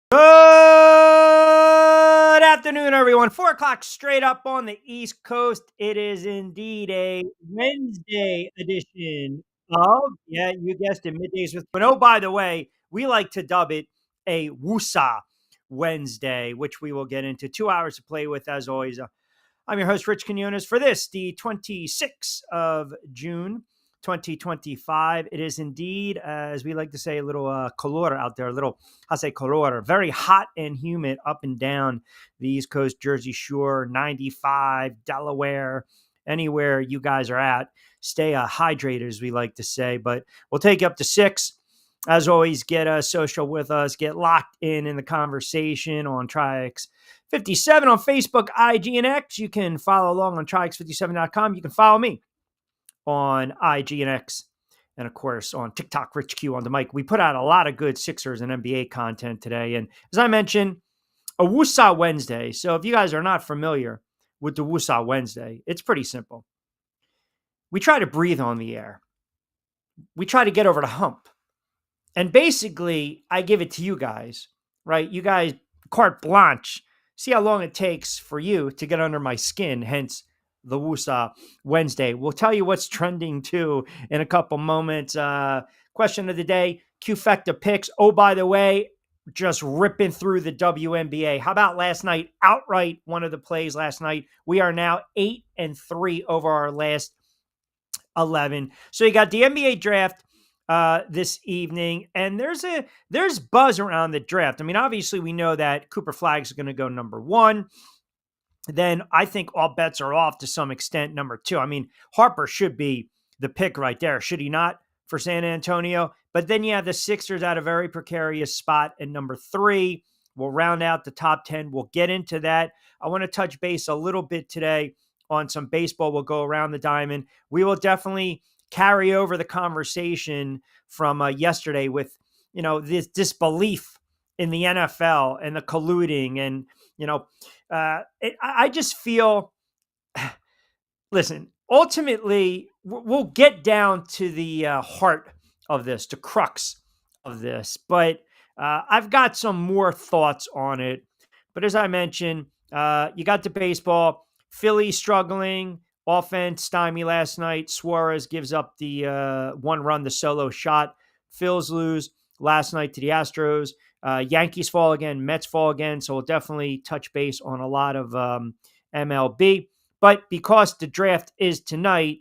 Good afternoon, everyone. 4 o'clock straight up on the East Coast. It is indeed a Wednesday edition of, yeah, you guessed it, Middays with. But oh, by the way, we like to dub it a Woosah Wednesday, which we will get into. 2 hours to play with, as always. I'm your host, Rich Quinones, for this, the 26th of June, 2025. It is indeed, as we like to say, a little calor out there, a little, I say calor, very hot and humid up and down the East Coast, Jersey Shore, 95, Delaware, anywhere you guys are at. Stay hydrated, as we like to say, but we'll take you up to 6. As always, get social with us, get locked in the conversation on Triax57 on Facebook, IG, and X. You can follow along on Triax57.com. You can follow me on IG and X, and of course on TikTok, Rich Q on the mic. We put out a lot of good Sixers and NBA content today. And as I mentioned, a Woosah Wednesday. So if you guys are not familiar with the Woosah Wednesday, it's pretty simple. We try to breathe on the air. We try to get over the hump. And basically, I give it to you guys, right? You guys, carte blanche. See how long it takes for you to get under my skin, hence the Woosah Wednesday. We'll tell you what's trending too in a couple moments. Question of the day, Q-Fecta picks. Oh, by the way, just ripping through the WNBA. How about last night? Outright one of the plays last night. We are now 8-3 over our last 11. So you got the NBA draft this evening, and there's buzz around the draft. I mean, obviously we know that Cooper Flagg's going to go number 1. Then I think all bets are off to some extent number 2. I mean, Harper should be the pick right there, should he not, for San Antonio? But then you have the Sixers at a very precarious spot in number 3. We'll round out the top 10. We'll get into that. I want to touch base a little bit today on some baseball. We'll go around the diamond. We will definitely carry over the conversation from yesterday with, this disbelief in the NFL and the colluding. And, I just feel, listen, ultimately, we'll get down to the heart of this, the crux of this. But I've got some more thoughts on it. But as I mentioned, you got the baseball. Philly struggling. Offense stymie last night. Suarez gives up the 1 run, the solo shot. Phils lose last night to the Astros. Yankees fall again. Mets fall again. So we'll definitely touch base on a lot of MLB. But because the draft is tonight,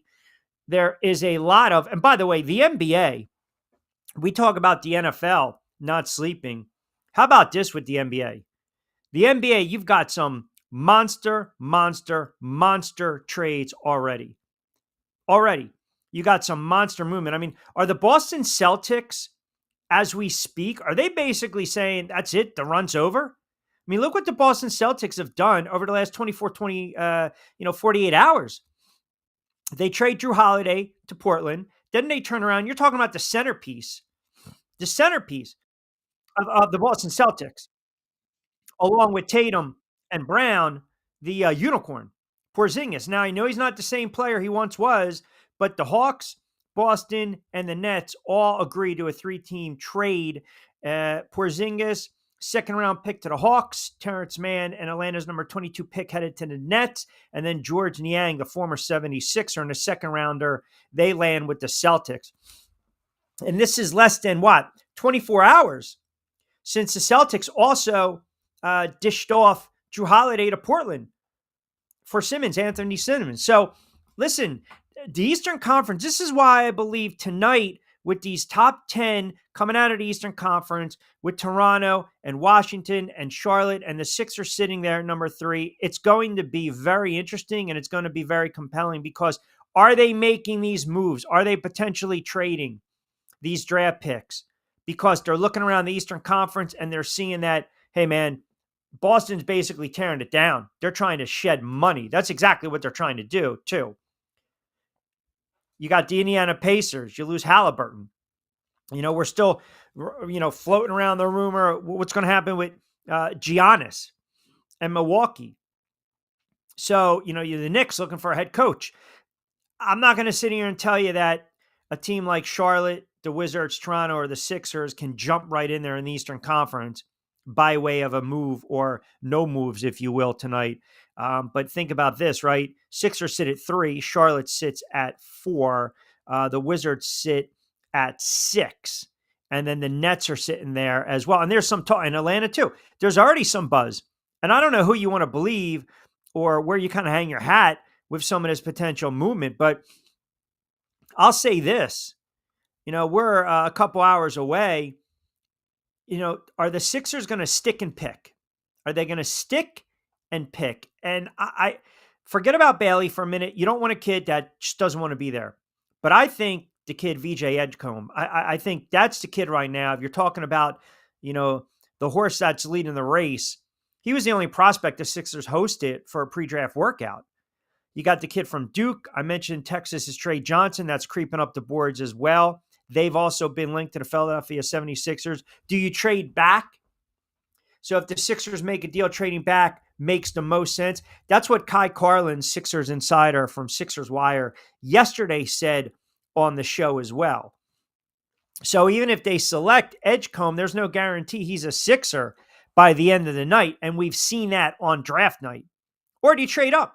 there is a lot of, and by the way, the NBA, we talk about the NFL not sleeping. How about this with the NBA? The NBA, you've got some monster trades already. You got some monster movement. I mean, are the Boston Celtics, as we speak, are they basically saying, that's it, the run's over? I mean, look what the Boston Celtics have done over the last 48 hours. They trade Drew Holiday to Portland. Then they turn around. You're talking about the centerpiece of the Boston Celtics, along with Tatum and Brown, the unicorn, Porzingis. Now, I know he's not the same player he once was, but the Hawks, Boston, and the Nets all agreed to a 3-team trade. Porzingis, second-round pick to the Hawks. Terrence Mann and Atlanta's number 22 pick headed to the Nets. And then George Niang, the former 76er and a second-rounder, they land with the Celtics. And this is less than, 24 hours since the Celtics also dished off Drew Holiday to Portland for Anthony Simmons. So, listen, the Eastern Conference, this is why I believe tonight with these top 10 coming out of the Eastern Conference with Toronto and Washington and Charlotte and the Sixers sitting there at number 3, it's going to be very interesting and it's going to be very compelling because are they making these moves? Are they potentially trading these draft picks? Because they're looking around the Eastern Conference and they're seeing that, hey, man, Boston's basically tearing it down. They're trying to shed money. That's exactly what they're trying to do, too. You got the Indiana Pacers. You lose Halliburton. We're still, floating around the rumor what's going to happen with Giannis and Milwaukee. So, you're the Knicks looking for a head coach. I'm not going to sit here and tell you that a team like Charlotte, the Wizards, Toronto, or the Sixers can jump right in there in the Eastern Conference by way of a move or no moves, if you will, tonight. But think about this, right? Sixers sit at 3, Charlotte sits at 4, the Wizards sit at 6, and then the Nets are sitting there as well. And there's some talk in Atlanta too. There's already some buzz, and I don't know who you want to believe or where you kind of hang your hat with some of this potential movement, but I'll say this: we're a couple hours away. Are the Sixers going to stick and pick? Are they going to stick and pick? And I forget about Bailey for a minute. You don't want a kid that just doesn't want to be there. But I think the kid VJ Edgecombe, I think that's the kid right now. If you're talking about, the horse that's leading the race, he was the only prospect the Sixers hosted for a pre-draft workout. You got the kid from Duke. I mentioned Texas's Trey Johnson. That's creeping up the boards as well. They've also been linked to the Philadelphia 76ers. Do you trade back? So if the Sixers make a deal, trading back makes the most sense. That's what Kai Carlin, Sixers insider from Sixers Wire, yesterday said on the show as well. So even if they select Edgecombe, there's no guarantee he's a Sixer by the end of the night. And we've seen that on draft night. Or do you trade up?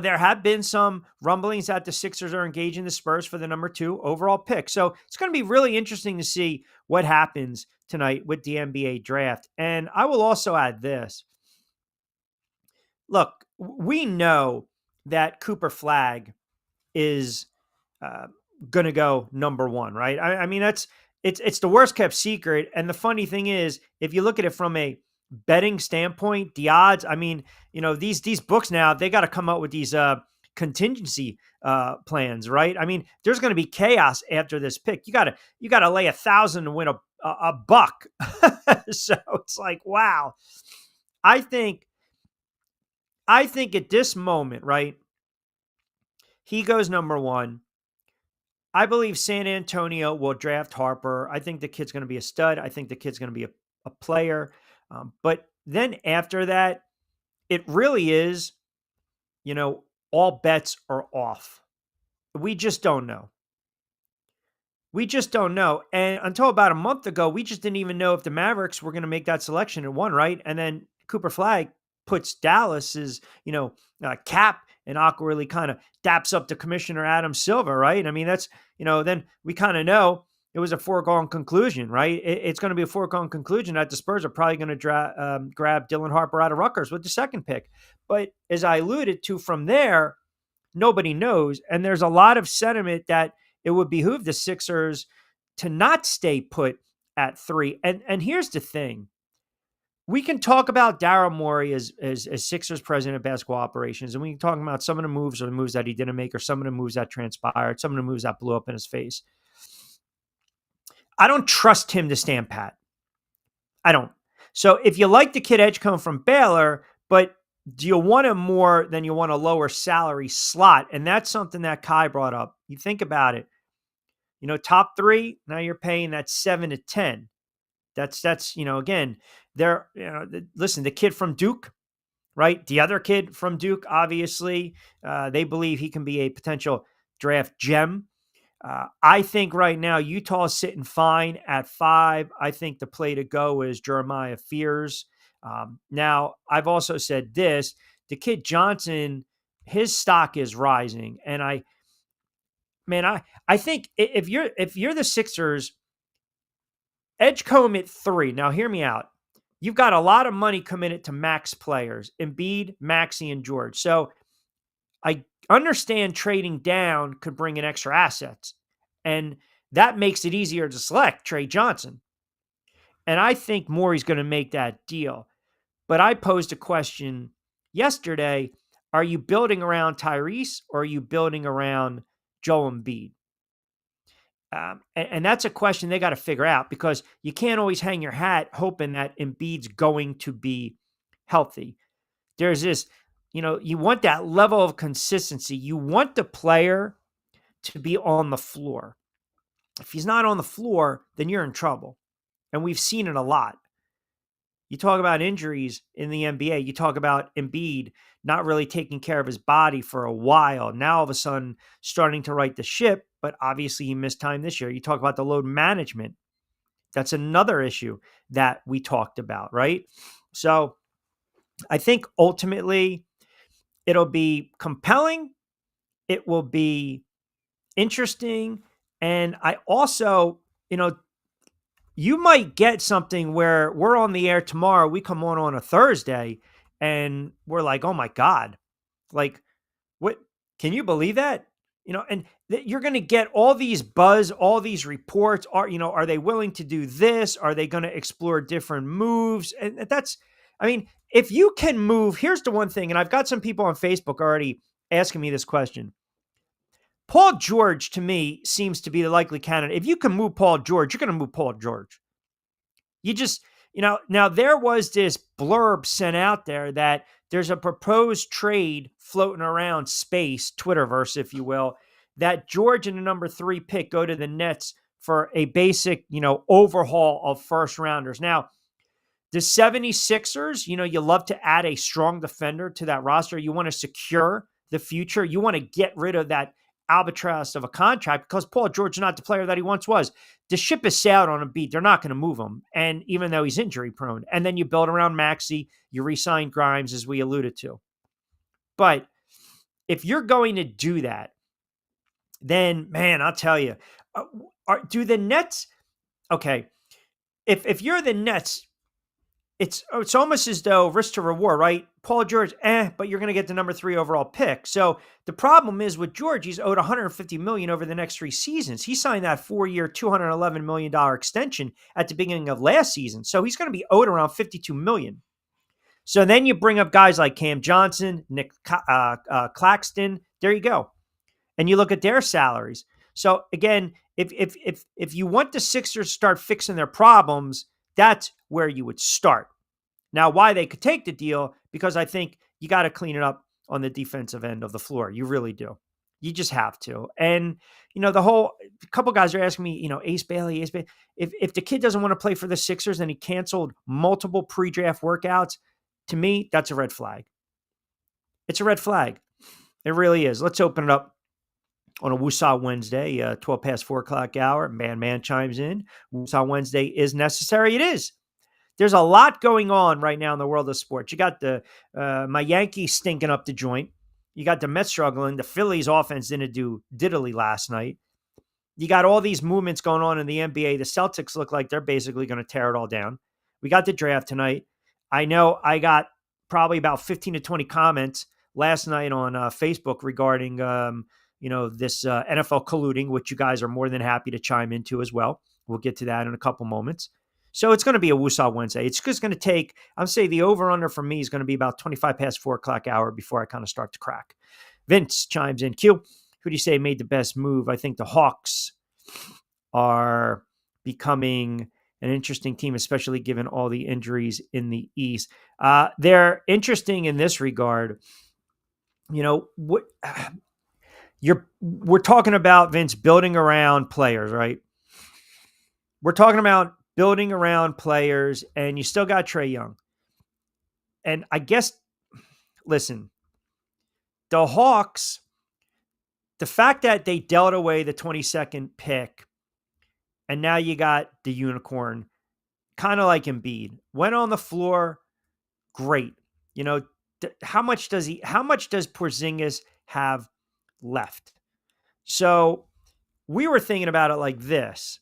There have been some rumblings that the Sixers are engaging the Spurs for the number 2 overall pick. So it's going to be really interesting to see what happens tonight with the NBA draft. And I will also add this. Look, we know that Cooper Flagg is going to go number 1, right? I mean, it's the worst kept secret. And the funny thing is, if you look at it from a betting standpoint, the odds, I mean, these books now, they got to come up with these contingency plans, right? I mean, there's going to be chaos after this pick. You got to lay 1,000 to win a buck. So it's like, wow. I think at this moment, right, he goes number 1. I believe San Antonio will draft Harper. I think the kid's going to be a stud. I think the kid's going to be a player. But then after that, it really is, all bets are off. We just don't know. And until about a month ago, we just didn't even know if the Mavericks were going to make that selection at 1, right? And then Cooper Flagg puts Dallas's, cap and awkwardly kind of daps up to Commissioner Adam Silver, right? I mean, that's, then we kind of know it was a foregone conclusion, right? It's going to be a foregone conclusion that the Spurs are probably going to grab Dylan Harper out of Rutgers with the 2nd pick. But as I alluded to, from there, nobody knows. And there's a lot of sentiment that it would behoove the Sixers to not stay put at 3. And here's the thing. We can talk about Daryl Morey as Sixers president of basketball operations, and we can talk about some of the moves or the moves that he didn't make or some of the moves that transpired, some of the moves that blew up in his face. I don't trust him to stand pat. I don't. So if you like the kid Edgecombe from Baylor, but do you want him more than you want a lower salary slot? And that's something that Kai brought up. You think about it. Top 3, now you're paying that 7 to 10. That's again, listen, the kid from Duke, right? The other kid from Duke, obviously, they believe he can be a potential draft gem. I think right now Utah is sitting fine at 5. I think the play to go is Jeremiah Fears. Now, I've also said this, the kid Johnson, his stock is rising. And I think if you're the Sixers, Edgecombe at 3. Now, hear me out. You've got a lot of money committed to max players, Embiid, Maxey, and George. So I understand trading down could bring in extra assets, and that makes it easier to select Trey Johnson. And I think Morey's going to make that deal. But I posed a question yesterday. Are you building around Tyrese or are you building around Joel Embiid? And that's a question they got to figure out, because you can't always hang your hat hoping that Embiid's going to be healthy. There's this, you want that level of consistency. You want the player to be on the floor. If he's not on the floor, then you're in trouble. And we've seen it a lot. You talk about injuries in the NBA. You talk about Embiid not really taking care of his body for a while. Now, all of a sudden, starting to right the ship, but obviously he missed time this year. You talk about the load management. That's another issue that we talked about, right? So I think ultimately it'll be compelling. It will be interesting. And I also, you know, you might get something where we're on the air tomorrow. We come on a Thursday and we're like, oh my God, like, what can you believe that? And you're going to get all these buzz, all these reports. Are they willing to do this? Are they going to explore different moves? And that's, I mean, if you can move, here's the one thing, and I've got some people on Facebook already asking me this question. Paul George, to me, seems to be the likely candidate. If you can move Paul George, you're going to move Paul George. You just, now there was this blurb sent out there that there's a proposed trade floating around space, Twitterverse, if you will, that George and the number 3 pick go to the Nets for a basic, overhaul of first rounders. Now, the 76ers, you love to add a strong defender to that roster. You want to secure the future. You want to get rid of that albatross of a contract because Paul George is not the player that he once was. The ship has sailed on a beat. They're not going to move him. And even though he's injury prone, and then you build around Maxey, you re-sign Grimes, as we alluded to. But if you're going to do that, then man, I'll tell you, do the Nets, okay, if you're the Nets, it's almost as though risk to reward, right? Paul George, but you're going to get the number 3 overall pick. So the problem is with George, he's owed $150 million over the next 3 seasons. He signed that 4-year, $211 million extension at the beginning of last season. So he's going to be owed around $52 million. So then you bring up guys like Cam Johnson, Nick Claxton. There you go. And you look at their salaries. So again, if you want the Sixers to start fixing their problems, that's where you would start. Now, why they could take the deal, because I think you got to clean it up on the defensive end of the floor. You really do. You just have to. And, a couple guys are asking me, Ace Bailey. If the kid doesn't want to play for the Sixers and he canceled multiple pre-draft workouts, to me, that's a red flag. It's a red flag. It really is. Let's open it up on a Woosah Wednesday, 12 past 4 o'clock hour. Man chimes in. Woosah Wednesday is necessary. It is. There's a lot going on right now in the world of sports. You got my Yankees stinking up the joint. You got the Mets struggling. The Phillies offense didn't do diddly last night. You got all these movements going on in the NBA. The Celtics look like they're basically going to tear it all down. We got the draft tonight. I know I got probably about 15 to 20 comments last night on Facebook regarding this NFL colluding, which you guys are more than happy to chime into as well. We'll get to that in a couple moments. So it's going to be a Woosah Wednesday. It's just going to take, I'll say the over-under for me is going to be about 25 past 4 o'clock hour before I kind of start to crack. Vince chimes in. Q, who do you say made the best move? I think the Hawks are becoming an interesting team, especially given all the injuries in the East. They're interesting in this regard. We're talking about, Vince, building around players, right? We're talking about building around players, and you still got Trae Young. And I guess, listen, the Hawks, the fact that they dealt away the 22nd pick, and now you got the unicorn, kind of like Embiid, went on the floor, great. How much does Porzingis have left? So we were thinking about it like this.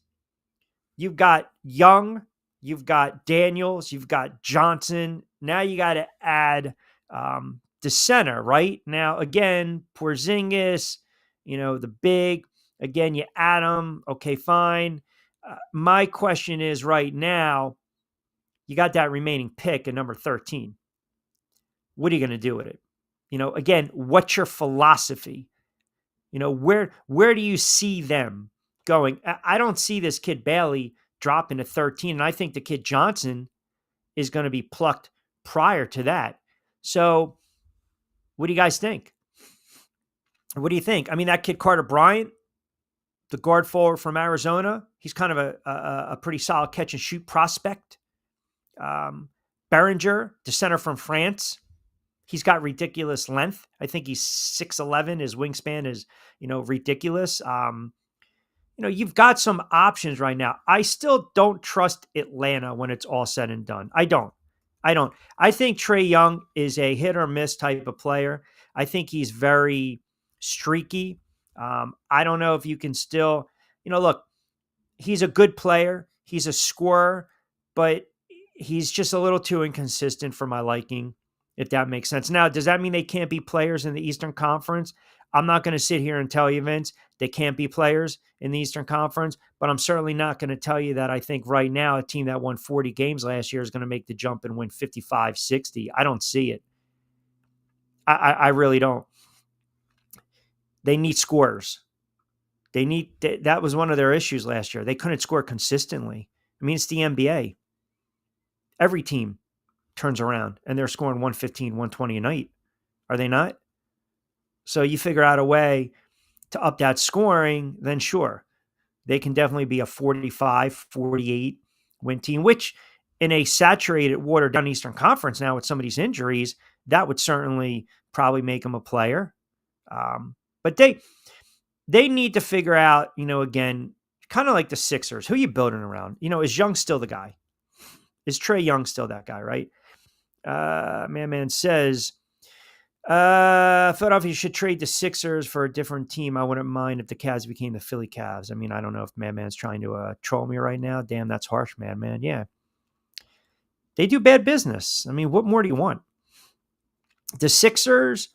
You've got Young, you've got Daniels, you've got Johnson. Now you got to add the center, right? Now, again, Porzingis, the big, again, you add them. Okay, fine. My question is right now, you got that remaining pick at number 13. What are you going to do with it? Again, what's your philosophy? Where do you see them going? I don't see this kid Bailey dropping to 13. And I think the kid Johnson is going to be plucked prior to that. So what do you guys think? What do you think? I mean, that kid Carter Bryant, the guard forward from Arizona, he's kind of a pretty solid catch and shoot prospect. Berenger, the center from France, he's got ridiculous length. I think he's 6'11". His wingspan is, ridiculous. you've got some options right now. I still don't trust Atlanta when it's all said and done. I don't. I don't. I think Trae Young is a hit or miss type of player. I think he's very streaky. I don't know if you can still, look, he's a good player. He's a scorer, but he's just a little too inconsistent for my liking, if that makes sense. Now, does that mean they can't be players in the Eastern Conference? I'm not going to sit here and tell you, Vince, they can't be players in the Eastern Conference, but I'm certainly not going to tell you that I think right now a team that won 40 games last year is going to make the jump and win 55, 60. I don't see it. I really don't. They need scorers. That was one of their issues last year. They couldn't score consistently. I mean, it's the NBA. Every team turns around and they're scoring 115, 120 a night. Are they not? So you figure out a way to up that scoring, then sure, they can definitely be a 45, 48 win team, which in a saturated, watered down Eastern Conference now with some of these injuries, that would certainly probably make them a player. But they need to figure out, again, kind of like the Sixers, who are you building around? Is Young still the guy? Is Trae Young still that guy, right? Man says, Philadelphia should trade the Sixers for a different team. I wouldn't mind if the Cavs became the Philly Cavs. I mean, I don't know if Man's trying to troll me right now. Damn, that's harsh, Man. Yeah. They do bad business. I mean, what more do you want? The Sixers,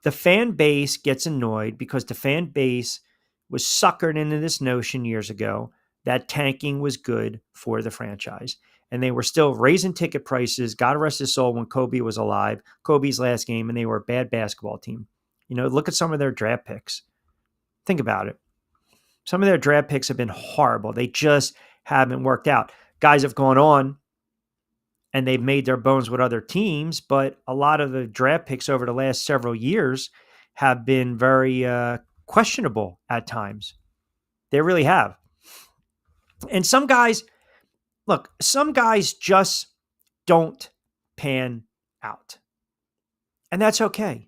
the fan base gets annoyed because the fan base was suckered into this notion years ago that tanking was good for the franchise. And they were still raising ticket prices, God rest his soul, when Kobe was alive, Kobe's last game, and they were a bad basketball team. Look at some of their draft picks. Think about it. Some of their draft picks have been horrible. They just haven't worked out. Guys have gone on and they've made their bones with other teams, but a lot of the draft picks over the last several years have been very questionable at times. They really have. And some guys just don't pan out. And that's okay.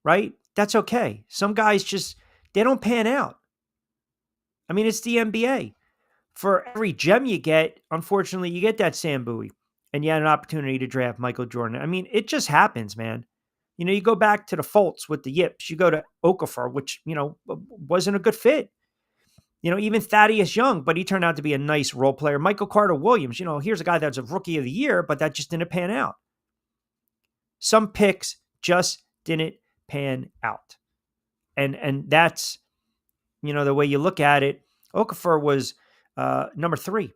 Right? That's okay. Some guys they don't pan out. I mean, it's the NBA. For every gem you get, unfortunately, you get that Sam Bowie. And you had an opportunity to draft Michael Jordan. I mean, it just happens, man. You go back to the Fultz with the yips. You go to Okafor, which, wasn't a good fit. Even Thaddeus Young, but he turned out to be a nice role player. Michael Carter Williams, here's a guy that's a rookie of the year, but that just didn't pan out. Some picks just didn't pan out. And that's, the way you look at it. Okafor was number 3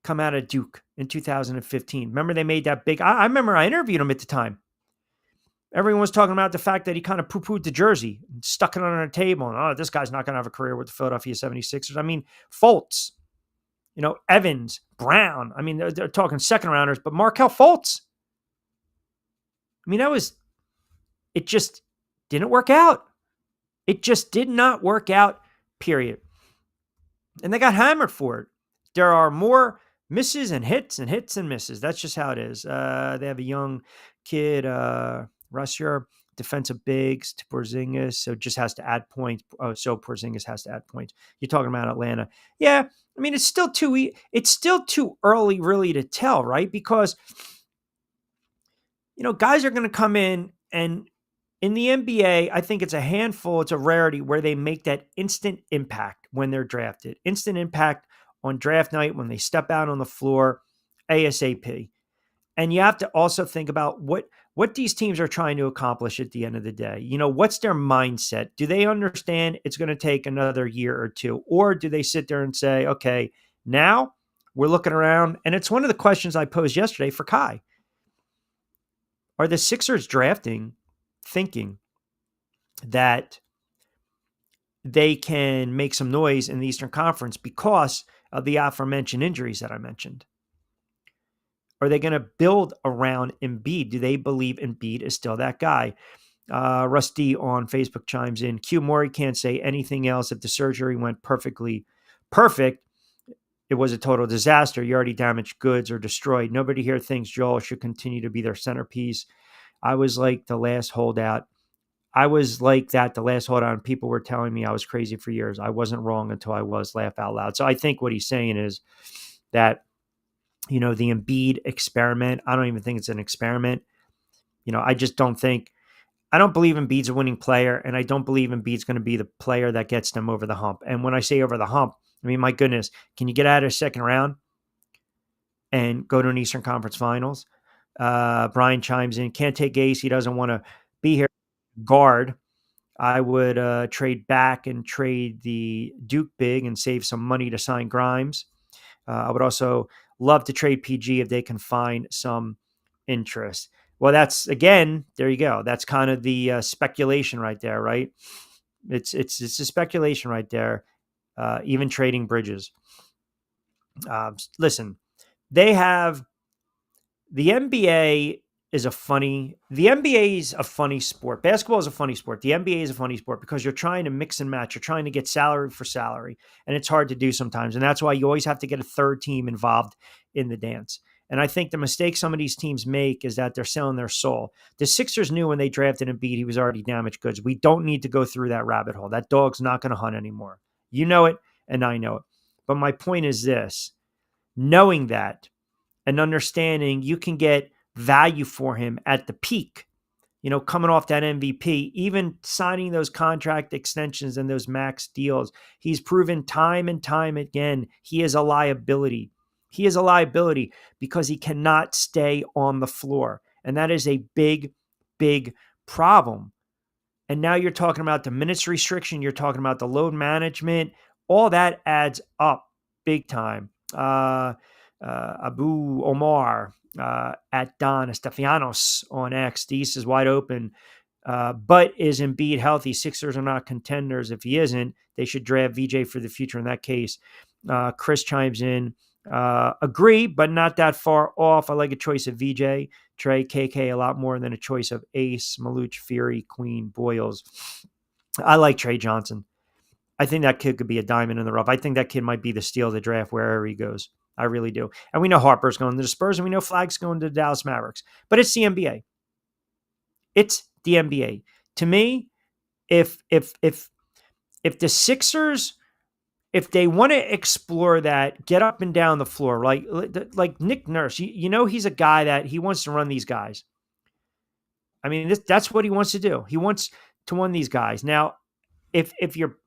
come out of Duke in 2015. Remember they made that big, I remember I interviewed him at the time. Everyone was talking about the fact that he kind of poo-pooed the jersey and stuck it on a table. And, this guy's not going to have a career with the Philadelphia 76ers. I mean, Fultz, Evans, Brown. I mean, they're talking second rounders, but Markelle Fultz. I mean, it just didn't work out. It just did not work out, period. And they got hammered for it. There are more misses and hits and hits and misses. That's just how it is. They have a young kid, Russia, defensive bigs to Porzingis, so just has to add points. Oh, so Porzingis has to add points. You're talking about Atlanta. Yeah, I mean, it's still too early really to tell, right? Because, guys are going to come in, and in the NBA, I think it's a handful, it's a rarity where they make that instant impact when they're drafted. Instant impact on draft night when they step out on the floor ASAP. And you have to also think about what these teams are trying to accomplish at the end of the day. What's their mindset? Do they understand it's going to take another year or two? Or do they sit there and say, okay, now we're looking around? And it's one of the questions I posed yesterday for Kai. Are the Sixers thinking that they can make some noise in the Eastern Conference because of the aforementioned injuries that I mentioned? Are they going to build around Embiid? Do they believe Embiid is still that guy? Rusty on Facebook chimes in. Q Maury can't say anything else. If the surgery went perfect, it was a total disaster. You already damaged goods or destroyed. Nobody here thinks Joel should continue to be their centerpiece. I was like the last holdout. I was like that the last hold on. People were telling me I was crazy for years. I wasn't wrong until I was. Laugh out loud. So I think what he's saying is that, the Embiid experiment, I don't even think it's an experiment. I just don't think, I don't believe Embiid's a winning player, and I don't believe Embiid's going to be the player that gets them over the hump. And when I say over the hump, I mean, my goodness, can you get out of the second round and go to an Eastern Conference Finals? Brian chimes in, can't take Ace. He doesn't want to be here. Guard. I would trade back and trade the Duke big and save some money to sign Grimes. I would also love to trade PG if they can find some interest. Well, that's, again, there you go. That's kind of the speculation right there, right? It's a speculation right there. Even trading Bridges. Listen, they have the NBA the NBA is a funny sport. Basketball is a funny sport. The NBA is a funny sport because you're trying to mix and match. You're trying to get salary for salary, and it's hard to do sometimes. And that's why you always have to get a third team involved in the dance. And I think the mistake some of these teams make is that they're selling their soul. The Sixers knew when they drafted Embiid, he was already damaged goods. We don't need to go through that rabbit hole. That dog's not going to hunt anymore. You know it, and I know it. But my point is this, knowing that and understanding you can get value for him at the peak, coming off that MVP, even signing those contract extensions and those max deals. He's proven time and time again, he is a liability. He is a liability because he cannot stay on the floor. And that is a big, big problem. And now you're talking about the minutes restriction. You're talking about the load management. All that adds up big time. Abu Omar at Don Estefanos on X. The East is wide open. But is Embiid healthy? Sixers are not contenders. If he isn't, they should draft VJ for the future in that case. Chris chimes in. Agree, but not that far off. I like a choice of VJ, Trey, KK a lot more than a choice of Ace, Maluch, Fury, Queen, Boyles. I like Trey Johnson. I think that kid could be a diamond in the rough. I think that kid might be the steal of the draft wherever he goes. I really do. And we know Harper's going to the Spurs, and we know Flagg's going to the Dallas Mavericks. But it's the NBA. It's the NBA. To me, if the Sixers, if they want to explore that, get up and down the floor, like Nick Nurse, he's a guy that he wants to run these guys. I mean, that's what he wants to do. He wants to run these guys. Now, if you're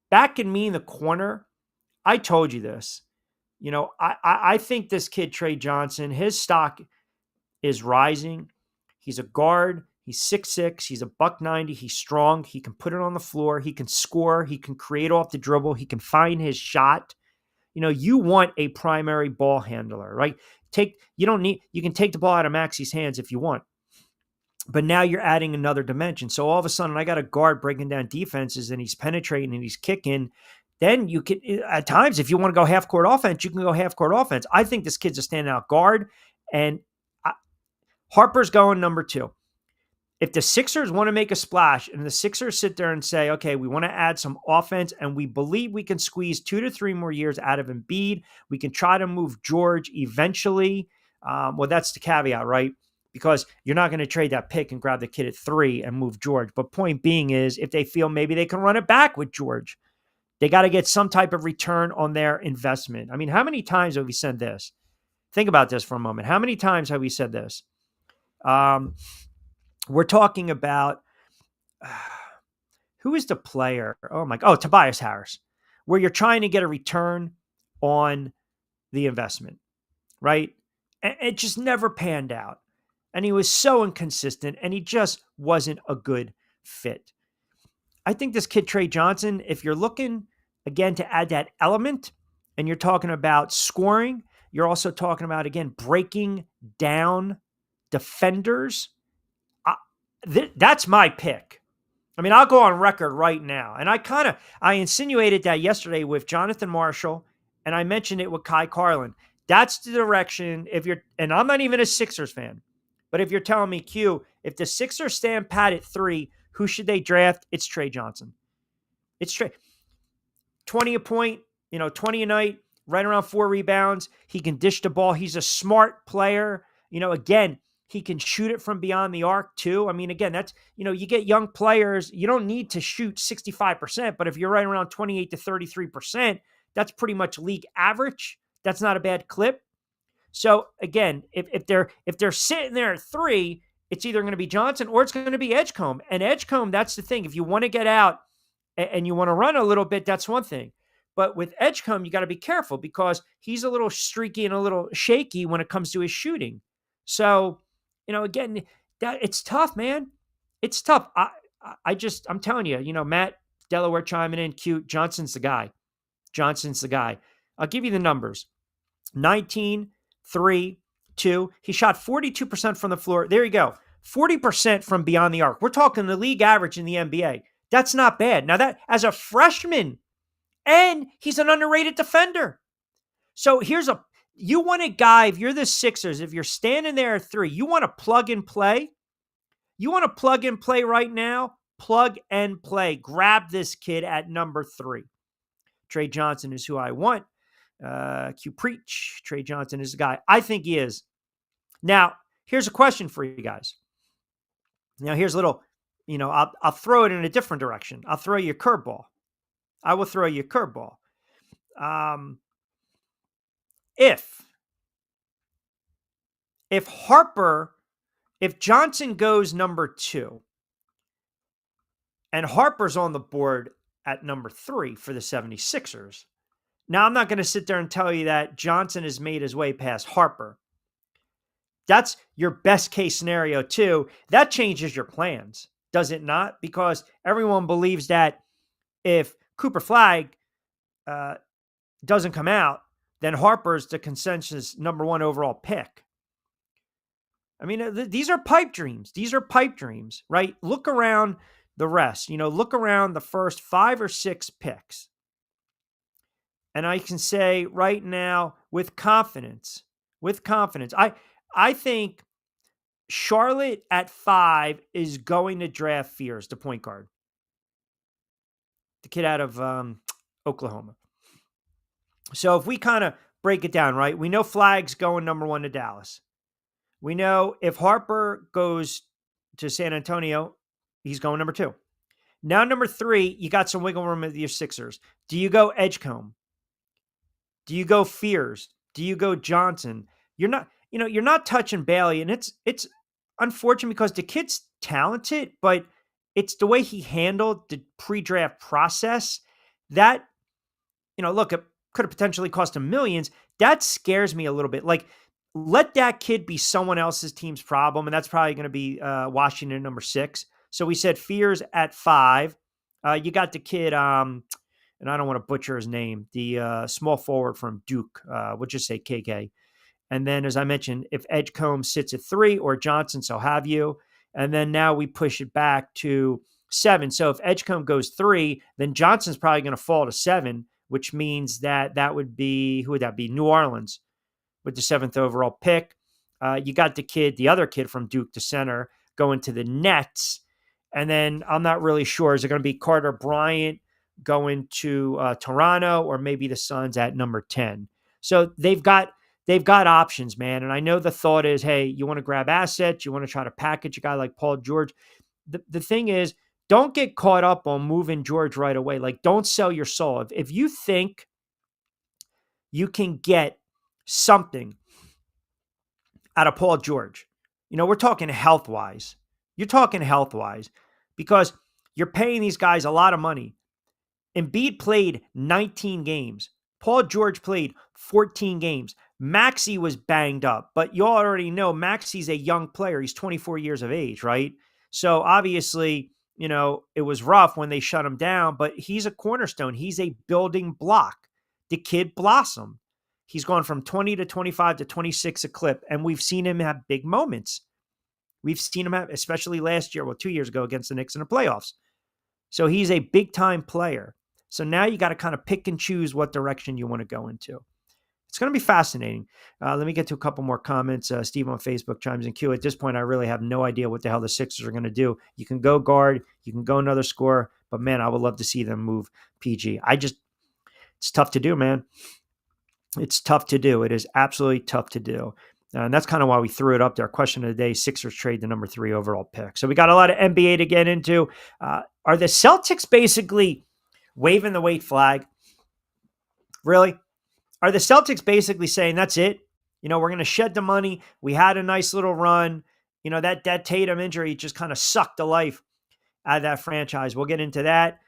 backing me in the corner, I told you this. I think this kid, Trey Johnson, his stock is rising. He's a guard. He's 6'6". He's a $190. He's strong. He can put it on the floor. He can score. He can create off the dribble. He can find his shot. You want a primary ball handler, right? You can take the ball out of Maxi's hands if you want. But now you're adding another dimension. So all of a sudden, I got a guard breaking down defenses, and he's penetrating and he's kicking. Then you can, at times, if you want to go half court offense, you can go half court offense. I think this kid's a standout guard, and Harper's going number 2. If the Sixers want to make a splash and the Sixers sit there and say, okay, we want to add some offense and we believe we can squeeze 2 to 3 more years out of Embiid, we can try to move George eventually. Well, that's the caveat, right? Because you're not going to trade that pick and grab the kid at 3 and move George. But point being is, if they feel maybe they can run it back with George, they got to get some type of return on their investment. I mean, how many times have we said this? Think about this for a moment. How many times have we said this? We're talking about who is the player? Tobias Harris, where you're trying to get a return on the investment, right? And it just never panned out. And he was so inconsistent, and he just wasn't a good fit. I think this kid, Trey Johnson, if you're looking, again, to add that element, and you're talking about scoring, you're also talking about, again, breaking down defenders. That's my pick. I mean, I'll go on record right now. And I insinuated that yesterday with Jonathan Marshall, and I mentioned it with Kai Carlin. That's the direction. And I'm not even a Sixers fan, but if you're telling me, Q, if the Sixers stand pat at 3, who should they draft? It's Trey Johnson. It's Trey. 20 a point, 20 a night, right around 4 rebounds. He can dish the ball. He's a smart player. Again, He can shoot it from beyond the arc too. I mean, again, that's, you get young players, you don't need to shoot 65%, but if you're right around 28 to 33%, that's pretty much league average. That's not a bad clip. So again, if they're sitting there at 3, it's either going to be Johnson or it's going to be Edgecombe. And Edgecombe, that's the thing. If you want to get out and you want to run a little bit, that's one thing. But with Edgecombe, you got to be careful because he's a little streaky and a little shaky when it comes to his shooting. So, again, that it's tough, man. It's tough. I'm telling you, Matt Delaware chiming in, cute. Johnson's the guy. Johnson's the guy. I'll give you the numbers. 19, 3, 2. He shot 42% from the floor. There you go. 40% from beyond the arc. We're talking the league average in the NBA. That's not bad. Now that as a freshman, and he's an underrated defender. So you want a guy, if you're the Sixers, if you're standing there at 3, you want to plug and play. You want to plug and play right now? Plug and play. Grab this kid at number 3. Trey Johnson is who I want. Q preach. Trey Johnson is the guy. I think he is. Now, here's a question for you guys. Now, here's a little, I'll throw it in a different direction. I'll throw you a curveball. I will throw you a curveball. If Johnson goes number 2 and Harper's on the board at number 3 for the 76ers, now I'm not going to sit there and tell you that Johnson has made his way past Harper. That's your best case scenario too. That changes your plans, does it not? Because everyone believes that if Cooper Flag doesn't come out, then Harper's the consensus number 1 overall pick. I mean, these are pipe dreams. These are pipe dreams, right? Look around the rest. Look around the first 5 or 6 picks. And I can say right now with confidence, I think Charlotte at 5 is going to draft Fears, the point guard. The kid out of Oklahoma. So if we kind of break it down, right? We know Flag's going number 1 to Dallas. We know if Harper goes to San Antonio, he's going number 2. Now number 3, you got some wiggle room with your Sixers. Do you go Edgecombe? Do you go Fears? Do you go Johnson? You're not touching Bailey, and it's unfortunate because the kid's talented, but it's the way he handled the pre-draft process that, look, it could have potentially cost him millions. That scares me a little bit. Like, let that kid be someone else's team's problem, and that's probably going to be Washington number 6. So we said Fears at 5. You got the kid, and I don't want to butcher his name, the small forward from Duke. We'll just say KK. And then, as I mentioned, if Edgecombe sits at 3 or Johnson, so have you. And then now we push it back to 7. So if Edgecombe goes 3, then Johnson's probably going to fall to 7, which means that would be, who would that be? New Orleans with the 7th overall pick. You got the other kid from Duke, the center, going to the Nets. And then I'm not really sure. Is it going to be Carter Bryant going to Toronto, or maybe the Suns at number 10? So they've got options, man. And I know the thought is, hey, you want to grab assets, you want to try to package a guy like Paul George. The thing is, don't get caught up on moving George right away. Like, don't sell your soul. If you think you can get something out of Paul George, we're talking health-wise. You're talking health-wise because you're paying these guys a lot of money. Embiid played 19 games. Paul George played 14 games. Maxey was banged up, but you already know Maxey's a young player. He's 24 years of age, right? So obviously, it was rough when they shut him down, but he's a cornerstone. He's a building block. The kid blossomed. He's gone from 20 to 25 to 26 a clip, and we've seen him have big moments. We've seen him have, especially last year, 2 years ago against the Knicks in the playoffs. So he's a big-time player. So now you got to kind of pick and choose what direction you want to go into. It's going to be fascinating. Let me get to a couple more comments. Steve on Facebook chimes in. Q, at this point, I really have no idea what the hell the Sixers are going to do. You can go guard. You can go another scorer. But, man, I would love to see them move PG. It's tough to do, man. It's tough to do. It is absolutely tough to do. And that's kind of why we threw it up there. Question of the day, Sixers trade the number 3 overall pick. So we got a lot of NBA to get into. Are the Celtics basically waving the white flag? Really? Are the Celtics basically saying, that's it? We're going to shed the money. We had a nice little run. That Tatum injury just kind of sucked the life out of that franchise. We'll get into that.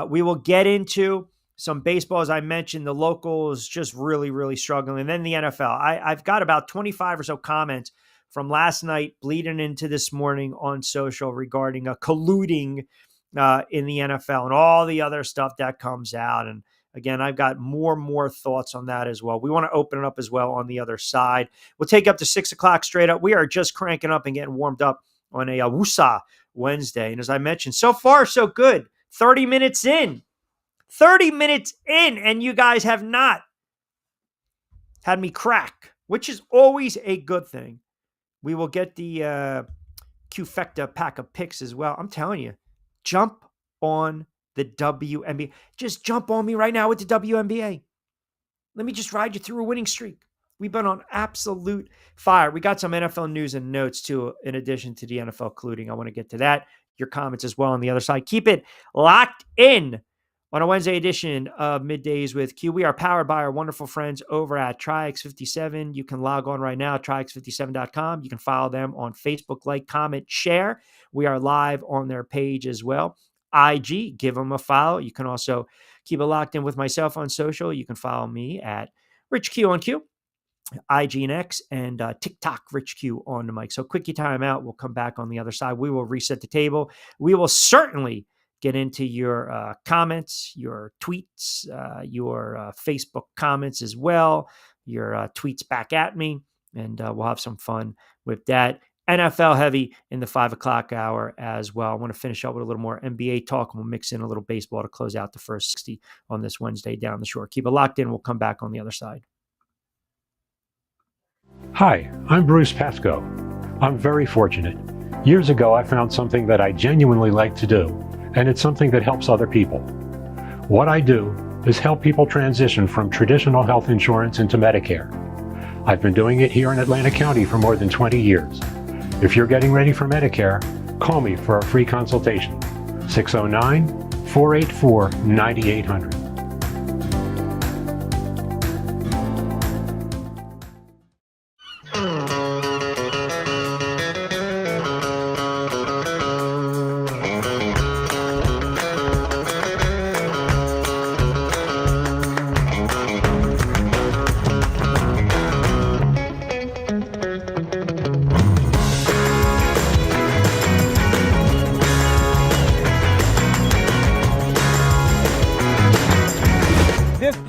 We will get into some baseball. As I mentioned, the locals just really, really struggling. And then the NFL. I've got about 25 or so comments from last night bleeding into this morning on social regarding colluding in the NFL and all the other stuff that comes out. And again, I've got more thoughts on that as well. We want to open it up as well on the other side. We'll take up to 6 o'clock straight up. We are just cranking up and getting warmed up on a Wusa Wednesday. And as I mentioned, so far, so good. 30 minutes in. 30 minutes in, and you guys have not had me crack, which is always a good thing. We will get the Q-Fecta pack of picks as well. I'm telling you, jump on the WNBA. Just jump on me right now with the WNBA. Let me just ride you through a winning streak. We've been on absolute fire. We got some NFL news and notes too, in addition to the NFL colluding. I want to get to that. Your comments as well on the other side. Keep it locked in on a Wednesday edition of Middays with Q. We are powered by our wonderful friends over at Triax57. You can log on right now, Triax57.com. You can follow them on Facebook, like, comment, share. We are live on their page as well. IG, give them a follow. You can also keep it locked in with myself on social. You can follow me at Rich Q on Q, IG and X, and TikTok, Rich Q on the mic. So quickie time out. We'll come back on the other side. We will reset the table. We will certainly get into your comments, your tweets, your Facebook comments as well, your tweets back at me, and we'll have some fun with that. NFL heavy in the 5 o'clock hour as well. I want to finish up with a little more NBA talk, and we'll mix in a little baseball to close out the first 60 on this Wednesday down the shore. Keep it locked in. We'll come back on the other side. Hi, I'm Bruce Pascoe. I'm very fortunate. Years ago, I found something that I genuinely like to do, and it's something that helps other people. What I do is help people transition from traditional health insurance into Medicare. I've been doing it here in Atlantic County for more than 20 years. If you're getting ready for Medicare, call me for a free consultation. 609-484-9800.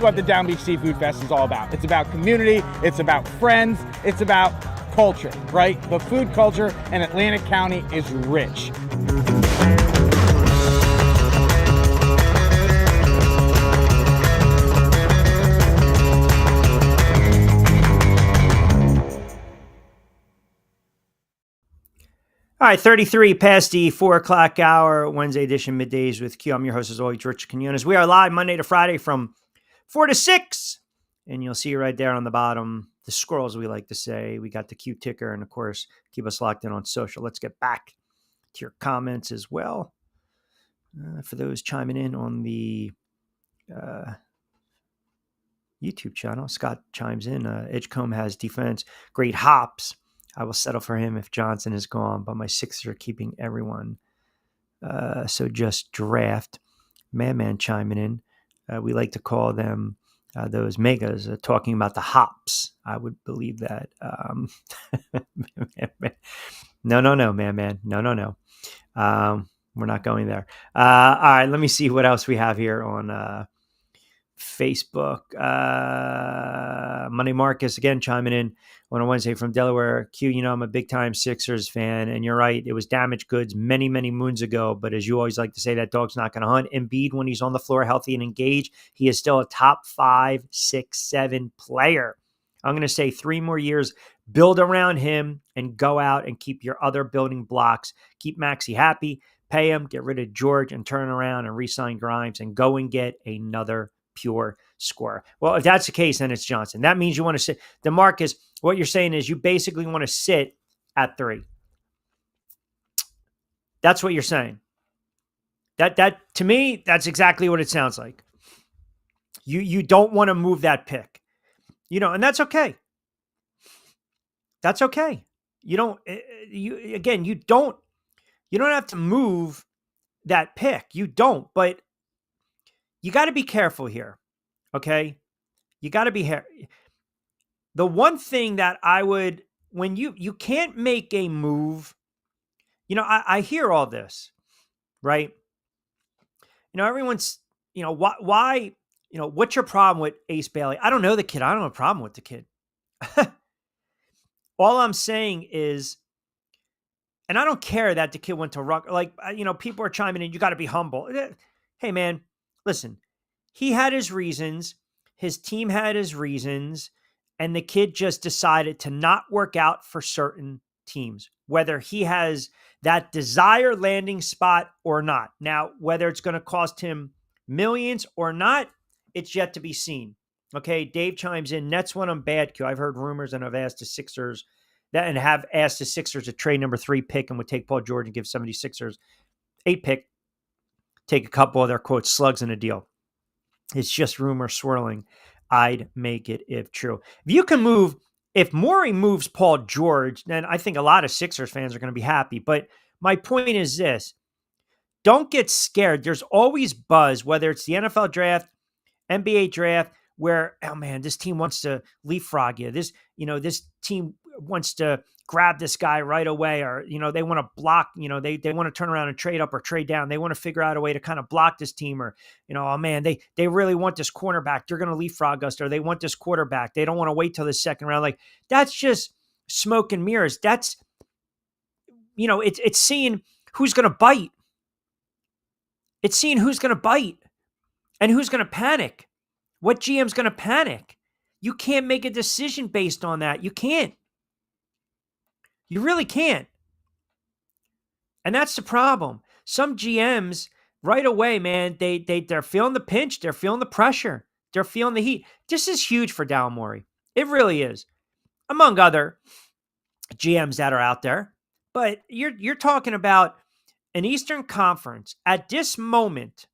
What the Down Beach Seafood Fest is all about. It's about community, it's about friends, it's about culture, right? The food culture in Atlantic County is rich. All right, 33 past the 4 o'clock hour, Wednesday edition, Middays with Q. I'm your host, as always, Rich Quinones. We are live Monday to Friday from 4 to 6. And you'll see right there on the bottom, the scrolls, we like to say. We got the Q ticker, and of course, keep us locked in on social. Let's get back to your comments as well. For those chiming in on the YouTube channel, Scott chimes in. Edgecombe has defense, great hops. I will settle for him if Johnson is gone, but my Sixers are keeping everyone. So just draft. Man chiming in. We like to call them those megas, talking about the hops. I would believe that. No, man. No. We're not going there. All right, let me see what else we have here on Facebook. Money Marcus again chiming in on a Wednesday from Delaware. Q, I'm a big time Sixers fan, and you're right. It was damaged goods many moons ago. But as you always like to say, that dog's not going to hunt. Embiid, when he's on the floor, healthy and engaged, he is still a top 5, 6, 7 player. I'm going to say 3 more years. Build around him and go out and keep your other building blocks. Keep Maxey happy. Pay him. Get rid of George and turn around and re-sign Grimes and go and get another pure score. Well, if that's the case, then it's Johnson. That means you want to sit. DeMarcus, what you're saying is you basically want to sit at 3. That's what you're saying. That to me, that's exactly what it sounds like. You don't want to move that pick, and that's okay. That's okay. You don't have to move that pick. You don't, but you got to be careful here. Okay. You got to be here. The one thing that I would, when you can't make a move, I hear all this, right? Everyone's, why, what's your problem with Ace Bailey? I don't know the kid. I don't have a problem with the kid. All I'm saying is, and I don't care that the kid went to Ruck. Like, people are chiming in. You got to be humble. Hey, man, listen. He had his reasons. His team had his reasons. And the kid just decided to not work out for certain teams, whether he has that desired landing spot or not. Now, whether it's going to cost him millions or not, it's yet to be seen. Okay, Dave chimes in. Nets went on bad Q. I've heard rumors and I've asked the Sixers to trade number 3 pick and would take Paul George and give 76ers 8 pick, take a couple of their quote slugs in a deal. It's just rumor swirling. I'd make it if true. If Morey moves Paul George, then I think a lot of Sixers fans are going to be happy. But my point is this: don't get scared. There's always buzz, whether it's the NFL draft, NBA draft, where, oh man, this team wants to leapfrog you. This team wants to grab this guy right away, or, they want to block, they want to turn around and trade up or trade down. They want to figure out a way to kind of block this team, or, oh man, they really want this cornerback. They're going to leapfrog us, or they want this quarterback. They don't want to wait till the second round. Like, that's just smoke and mirrors. That's, it's seeing who's going to bite. It's seeing who's going to bite and who's going to panic. What GM's going to panic? You can't make a decision based on that. You can't. You really can't. And that's the problem. Some GMs right away, man, they're feeling the pinch. They're feeling the pressure. They're feeling the heat. This is huge for Daryl Morey. It really is. Among other GMs that are out there. But you're talking about an Eastern Conference at this moment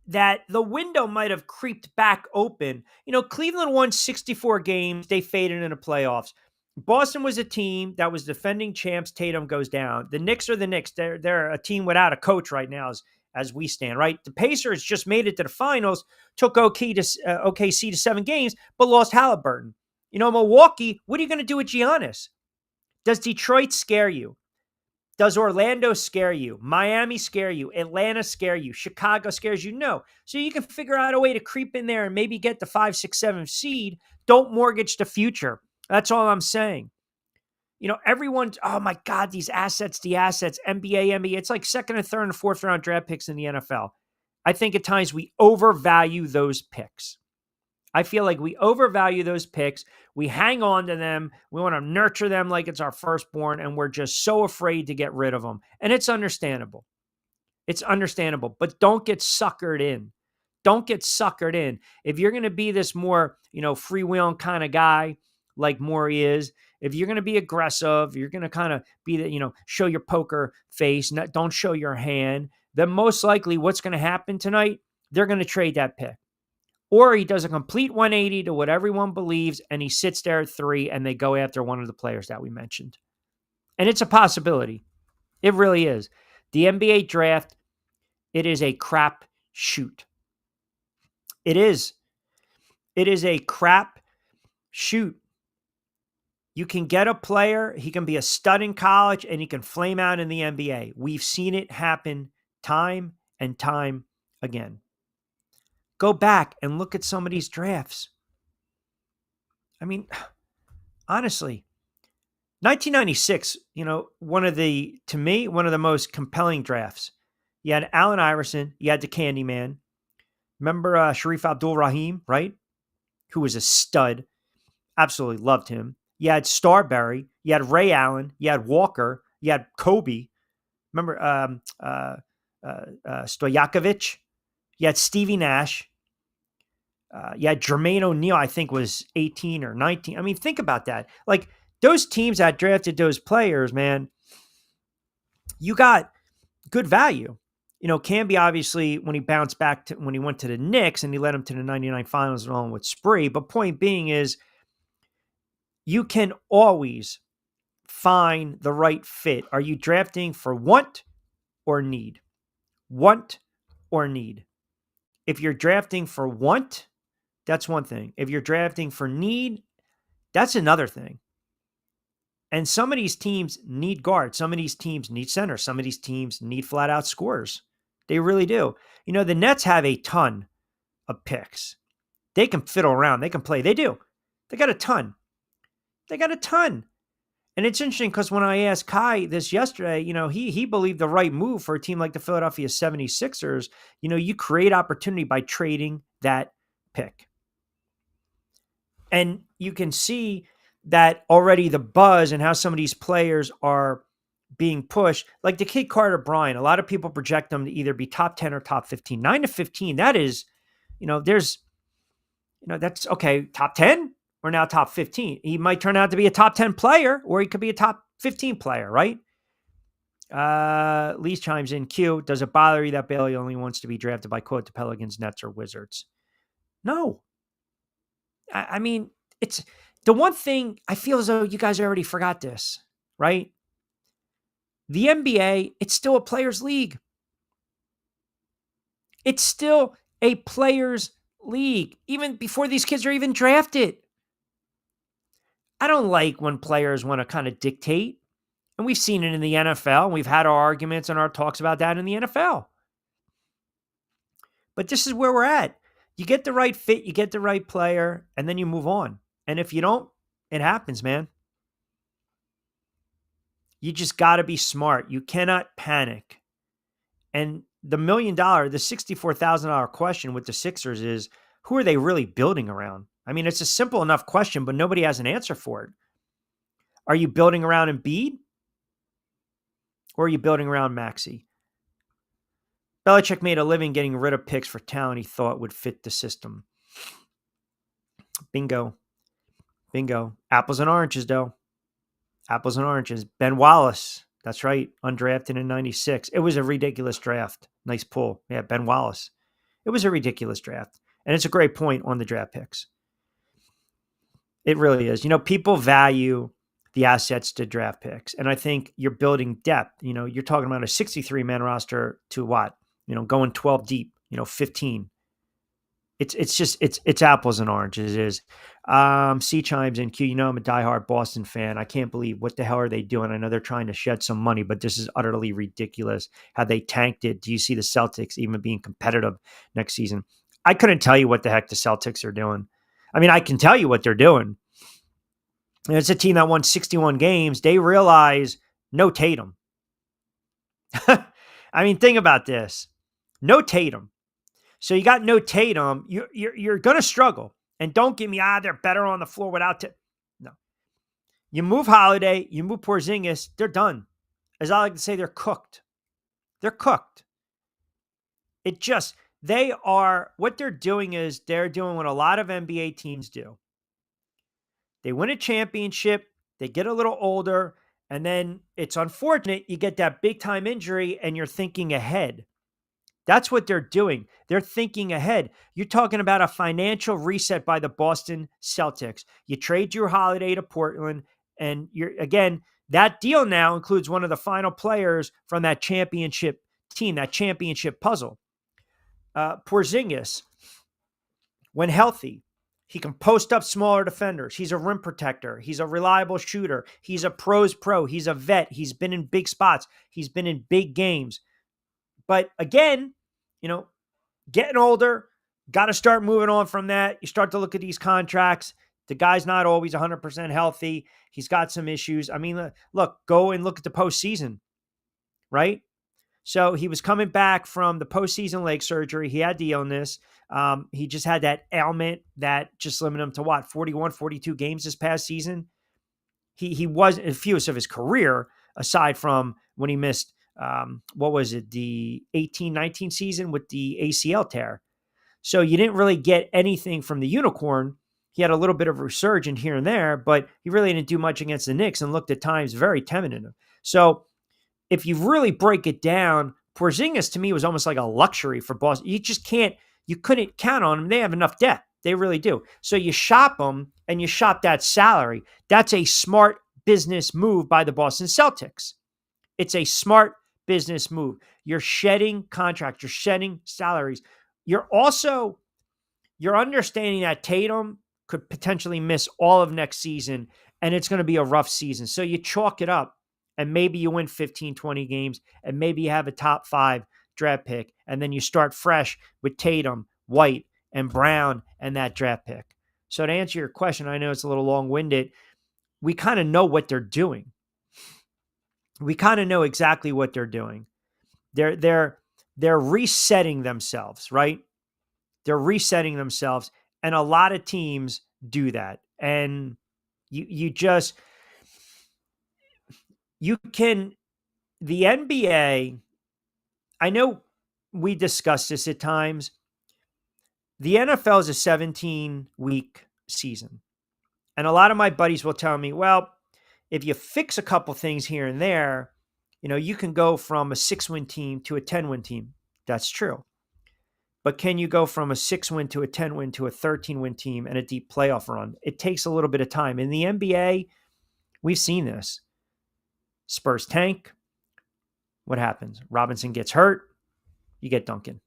that the window might have creeped back open. Cleveland won 64 games. They faded in the playoffs. Boston was a team that was defending champs. Tatum goes down. The Knicks are the Knicks. They're a team without a coach right now as we stand, right? The Pacers just made it to the finals, took OKC to 7 games, but lost Halliburton. Milwaukee, what are you going to do with Giannis? Does Detroit scare you? Does Orlando scare you? Miami scare you? Atlanta scare you? Chicago scares you? No. So you can figure out a way to creep in there and maybe get the 5, 6, 7 seed. Don't mortgage the future. That's all I'm saying. Everyone's, oh my God, the assets, NBA. It's like second and third and fourth round draft picks in the NFL. I think at times we overvalue those picks. I feel like we overvalue those picks. We hang on to them. We want to nurture them like it's our firstborn, and we're just so afraid to get rid of them. And it's understandable. It's understandable, but don't get suckered in. Don't get suckered in. If you're going to be this more, freewheeling kind of guy like Morey is, if you're going to be aggressive, you're going to kind of be the, show your poker face, don't show your hand, then most likely what's going to happen tonight, they're going to trade that pick. Or he does a complete 180 to what everyone believes, and he sits there at 3, and they go after one of the players that we mentioned. And it's a possibility. It really is. The NBA draft, it is a crap shoot. It is. It is a crap shoot. You can get a player, he can be a stud in college, and he can flame out in the NBA. We've seen it happen time and time again. Go back and look at some of these drafts. I mean, honestly, 1996, one of the most compelling drafts. You had Allen Iverson, you had the Candyman. Remember Sharif Abdul-Rahim, right? Who was a stud. Absolutely loved him. You had Starberry, you had Ray Allen, you had Walker, you had Kobe. Remember Stojakovic? You had Stevie Nash. Jermaine O'Neal, I think, was 18 or 19. I mean, think about that. Like those teams that drafted those players, man, you got good value. Camby obviously when he bounced back when he went to the Knicks and he led them to the 99 finals along with Spree. But point being is you can always find the right fit. Are you drafting for want or need? Want or need? If you're drafting for want, that's one thing. If you're drafting for need, that's another thing. And some of these teams need guards. Some of these teams need centers. Some of these teams need flat out scorers. They really do. The Nets have a ton of picks. They can fiddle around. They can play. They do. They got a ton. And it's interesting because when I asked Kai this yesterday, he believed the right move for a team like the Philadelphia 76ers, you create opportunity by trading that pick. And you can see that already the buzz and how some of these players are being pushed, like the kid Carter Bryant. A lot of people project them to either be top 10 or top 15. 9 to 15, that is, that's okay, top 10 or now top 15. He might turn out to be a top 10 player or he could be a top 15 player, right? Lee chimes in, Q, does it bother you that Bailey only wants to be drafted by, quote, the Pelicans, Nets, or Wizards? No. I mean, it's the one thing I feel as though you guys already forgot this, right? The NBA, it's still a players' league. It's still a players' league, even before these kids are even drafted. I don't like when players want to kind of dictate. And we've seen it in the NFL. And we've had our arguments and our talks about that in the NFL. But this is where we're at. You get the right fit, you get the right player, and then you move on. And if you don't, it happens, man. You just got to be smart. You cannot panic. And the $1 million, the $64,000 question with the Sixers is, who are they really building around? I mean, it's a simple enough question, but nobody has an answer for it. Are you building around Embiid? Or are you building around Maxey? Belichick made a living getting rid of picks for talent he thought would fit the system. Bingo. Apples and oranges, though. Apples and oranges. Ben Wallace. That's right. Undrafted in 96. It was a ridiculous draft. Nice pull. Yeah, Ben Wallace. It was a ridiculous draft. And it's a great point on the draft picks. It really is. People value the assets to draft picks. And I think you're building depth. You're talking about a 63-man roster to what? Going 12 deep, 15. It's apples and oranges. It is. C chimes in, Q, I'm a diehard Boston fan. I can't believe what the hell are they doing? I know they're trying to shed some money, but this is utterly ridiculous how they tanked it. Do you see the Celtics even being competitive next season? I couldn't tell you what the heck the Celtics are doing. I mean, I can tell you what they're doing. It's a team that won 61 games. They realize no Tatum. I mean, think about this. No Tatum. So you got no Tatum. You're going to struggle. And don't give me, they're better on the floor without Tatum. No. You move Holiday, you move Porzingis, they're done. As I like to say, they're cooked. They're cooked. What they're doing is they're doing what a lot of NBA teams do. They win a championship, they get a little older, and then it's unfortunate you get that big time injury and you're thinking ahead. That's what they're doing. They're thinking ahead. You're talking about a financial reset by the Boston Celtics. You trade Jrue Holiday to Portland, and that deal now includes one of the final players from that championship team, that championship puzzle. Porzingis, when healthy, he can post up smaller defenders. He's a rim protector. He's a reliable shooter. He's a pro's pro. He's a vet. He's been in big spots. He's been in big games. But again, getting older, got to start moving on from that. You start to look at these contracts. The guy's not always 100% healthy. He's got some issues. I mean, look, go and look at the postseason, right? So he was coming back from the postseason leg surgery. He had the illness. He just had that ailment that just limited him to what, 41, 42 games this past season. He wasn't effusive of his career, aside from when he missed, the 18-19 season with the ACL tear. So you didn't really get anything from the unicorn. He had a little bit of a resurgence here and there, but he really didn't do much against the Knicks and looked at times very tentative. So if you really break it down, Porzingis to me was almost like a luxury for Boston. You couldn't count on him. They have enough depth. They really do. So you shop him and you shop that salary. That's a smart business move by the Boston Celtics. It's a smart business move. You're shedding contracts. You're shedding salaries. You're understanding that Tatum could potentially miss all of next season, and it's going to be a rough season. So you chalk it up, and maybe you win 15, 20 games, and maybe you have a top 5 draft pick, and then you start fresh with Tatum, White, and Brown, and that draft pick. So to answer your question, I know it's a little long-winded. We kind of know what they're doing. We kind of know exactly what they're doing. They're resetting themselves, right? They're resetting themselves, and a lot of teams do that. And the NBA, I know we discussed this at times. The NFL is a 17-week season. And a lot of my buddies will tell me, well, if you fix a couple things here and there, you can go from a 6-win team to a 10-win team. That's true. But can you go from a 6-win to a 10-win to a 13-win team and a deep playoff run? It takes a little bit of time. In the NBA, we've seen this. Spurs tank. What happens? Robinson gets hurt. You get Duncan.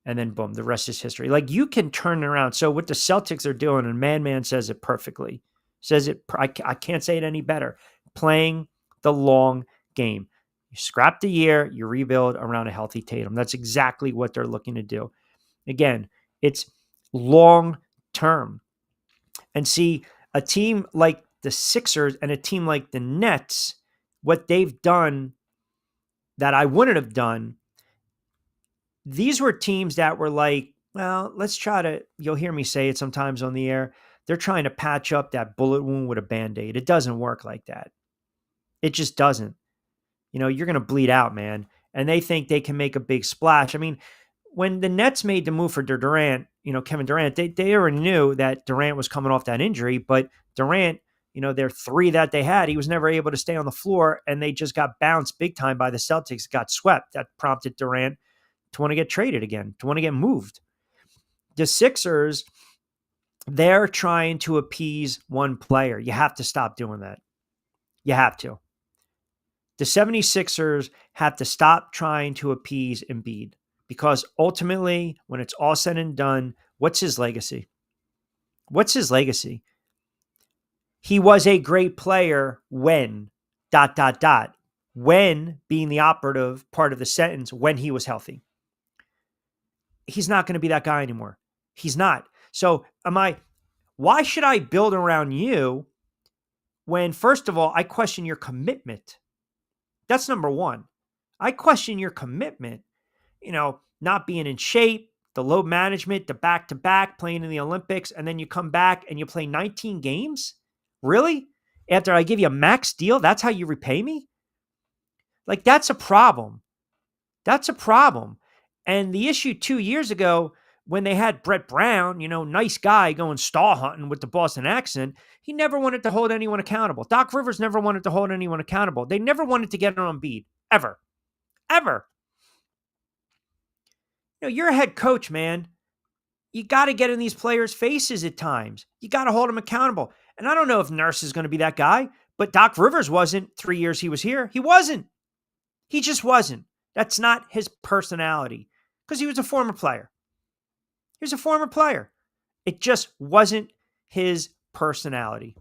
And then boom, the rest is history. Like, you can turn it around. So what the Celtics are doing, and Man says it perfectly. I can't say it any better. Playing the long game. You scrap the year, you rebuild around a healthy Tatum. That's exactly what they're looking to do. Again, it's long term. And see, a team like the Sixers and a team like the Nets, what they've done that I wouldn't have done, these were teams that were like, well, you'll hear me say it sometimes on the air, they're trying to patch up that bullet wound with a Band-Aid. It doesn't work like that. It just doesn't. You're going to bleed out, man. And they think they can make a big splash. I mean, when the Nets made the move for Durant, Kevin Durant, they already knew that Durant was coming off that injury, but Durant, their 3 that they had, he was never able to stay on the floor, and they just got bounced big time by the Celtics, got swept. That prompted Durant to want to get traded again, to want to get moved. The Sixers, they're trying to appease one player. You have to stop doing that. You have to. The 76ers have to stop trying to appease Embiid, because ultimately, when it's all said and done, what's his legacy? What's his legacy? He was a great player when ... When being the operative part of the sentence, when he was healthy. He's not going to be that guy anymore. He's not. So why should I build around you when, first of all, I question your commitment? That's number one. I question your commitment, not being in shape, the load management, the back-to-back, playing in the Olympics, and then you come back and you play 19 games? Really? After I give you a max deal, that's how you repay me? Like, that's a problem. That's a problem. And the issue 2 years ago, when they had Brett Brown, nice guy going star hunting with the Boston accent, he never wanted to hold anyone accountable. Doc Rivers never wanted to hold anyone accountable. They never wanted to get on Embiid. Ever. Ever. You're a head coach, man. You got to get in these players' faces at times. You got to hold them accountable. And I don't know if Nurse is going to be that guy, but Doc Rivers wasn't 3 years he was here. He wasn't. He just wasn't. That's not his personality, because he was a former player. He was a former player. It just wasn't his personality.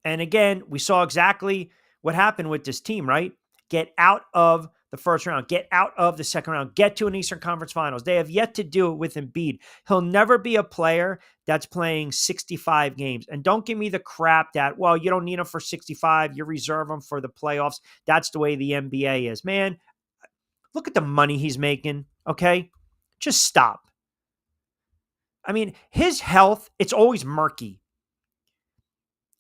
And again, we saw exactly what happened with this team, right? Get out of the first round, get out of the second round, get to an Eastern Conference Finals. They have yet to do it with Embiid. He'll never be a player that's playing 65 games. And don't give me the crap that, well, you don't need him for 65. You reserve him for the playoffs. That's the way the NBA is. Man, look at the money he's making, okay? Just stop. I mean, his health, it's always murky.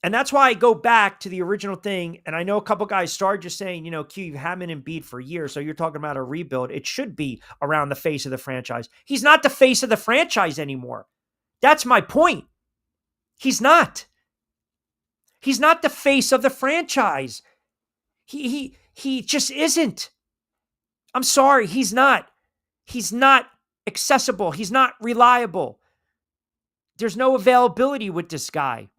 And that's why I go back to the original thing. And I know a couple guys started just saying, Q, you haven't Embiid for years. So you're talking about a rebuild. It should be around the face of the franchise. He's not the face of the franchise anymore. That's my point. He's not. He's not the face of the franchise. He just isn't. I'm sorry. He's not. He's not accessible. He's not reliable. There's no availability with this guy.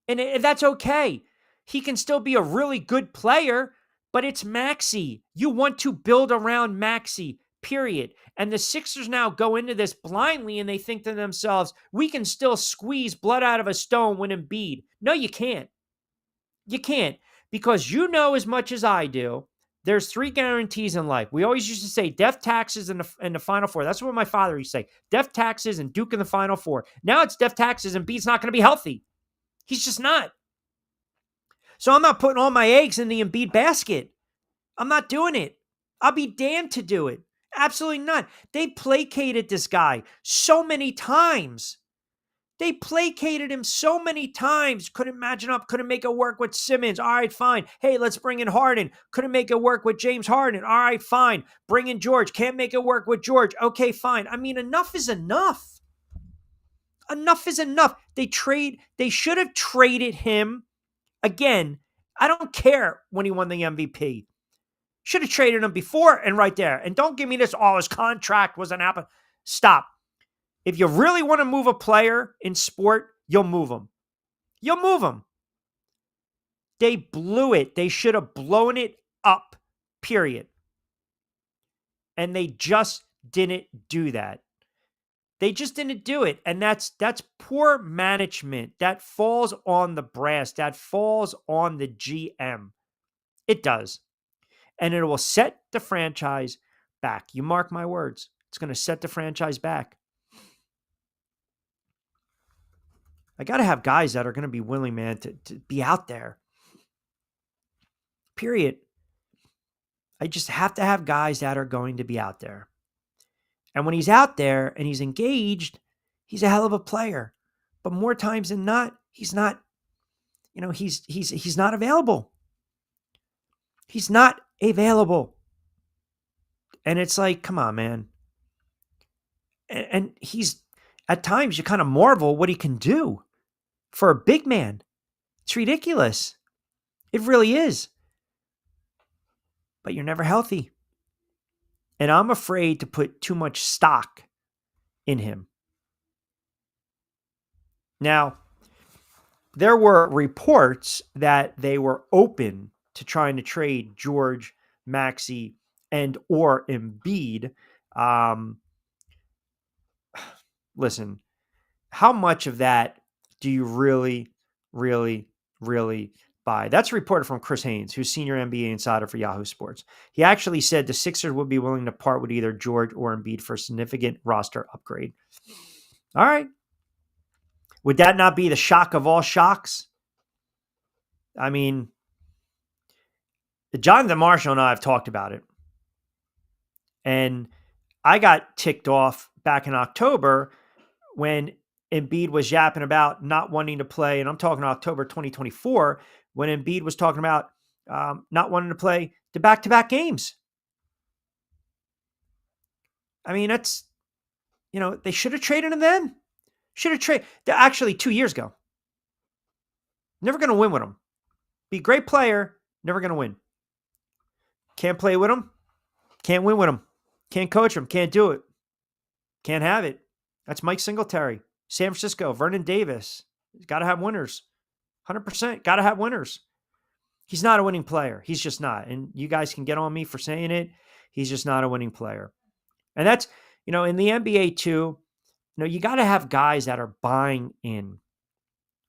And that's okay. He can still be a really good player, but it's Maxey. You want to build around Maxey, period. And the Sixers now go into this blindly and they think to themselves, we can still squeeze blood out of a stone when Embiid. No, you can't. You can't, because you know as much as I do, there's 3 guarantees in life. We always used to say death, taxes, and the Final Four. That's what my father used to say. Death, taxes, and Duke in the Final Four. Now it's death, taxes, and Embiid's not going to be healthy. He's just not. So I'm not putting all my eggs in the Embiid basket. I'm not doing it. I'll be damned to do it. Absolutely not. They placated this guy so many times. They placated him so many times. Couldn't match up. Couldn't make it work with Simmons. All right, fine. Hey, let's bring in Harden. Couldn't make it work with James Harden. All right, fine. Bring in George. Can't make it work with George. Okay, fine. I mean, enough is enough. Enough is enough. They should have traded him again. I don't care when he won the MVP. Should have traded him before and right there. And don't give me this, his contract wasn't happening. Stop. If you really want to move a player in sport, you'll move him. You'll move him. They blew it. They should have blown it up, period. And they just didn't do that. They just didn't do it. And that's poor management. That falls on the brass. That falls on the GM. It does. And it will set the franchise back. You mark my words. It's going to set the franchise back. I got to have guys that are going to be willing, man, to be out there. Period. I just have to have guys that are going to be out there. And when he's out there and he's engaged, he's a hell of a player. But more times than not, he's not, he's not available. He's not available. And it's like, come on, man. And he's, at times, you kind of marvel what he can do for a big man. It's ridiculous. It really is. But you're never healthy. And I'm afraid to put too much stock in him. Now, there were reports that they were open to trying to trade George, Maxey, and or Embiid. Listen, how much of that do you really, really, really buy? That's reported from Chris Haynes, who's senior NBA insider for Yahoo Sports. He actually said the Sixers would be willing to part with either George or Embiid for a significant roster upgrade. All right. Would that not be the shock of all shocks? I mean, Jonathan Marshall and I have talked about it. And I got ticked off back in October when Embiid was yapping about not wanting to play. And I'm talking October 2024, when Embiid was talking about not wanting to play the back-to-back games. I mean, that's, they should have traded him then. Should have traded. Actually, 2 years ago. Never going to win with him. Be a great player. Never going to win. Can't play with him. Can't win with him. Can't coach him. Can't do it. Can't have it. That's Mike Singletary. San Francisco. Vernon Davis. Got to have winners. 100%. Got to have winners. He's not a winning player. He's just not. And you guys can get on me for saying it. He's just not a winning player. And that's, in the NBA too, you got to have guys that are buying in,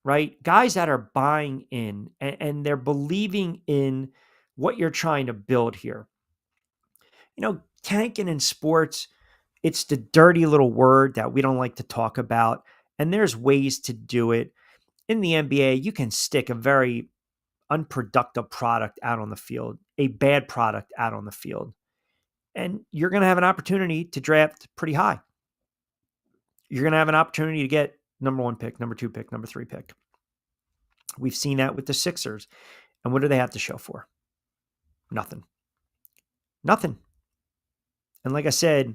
right? Guys that are buying in and they're believing in what you're trying to build here. Tanking in sports, it's the dirty little word that we don't like to talk about. And there's ways to do it. In the NBA, you can stick a very unproductive product out on the field, a bad product out on the field. And you're going to have an opportunity to draft pretty high. You're going to have an opportunity to get number 1 pick, number 2 pick, number 3 pick. We've seen that with the Sixers. And what do they have to show for? Nothing. Nothing. And like I said,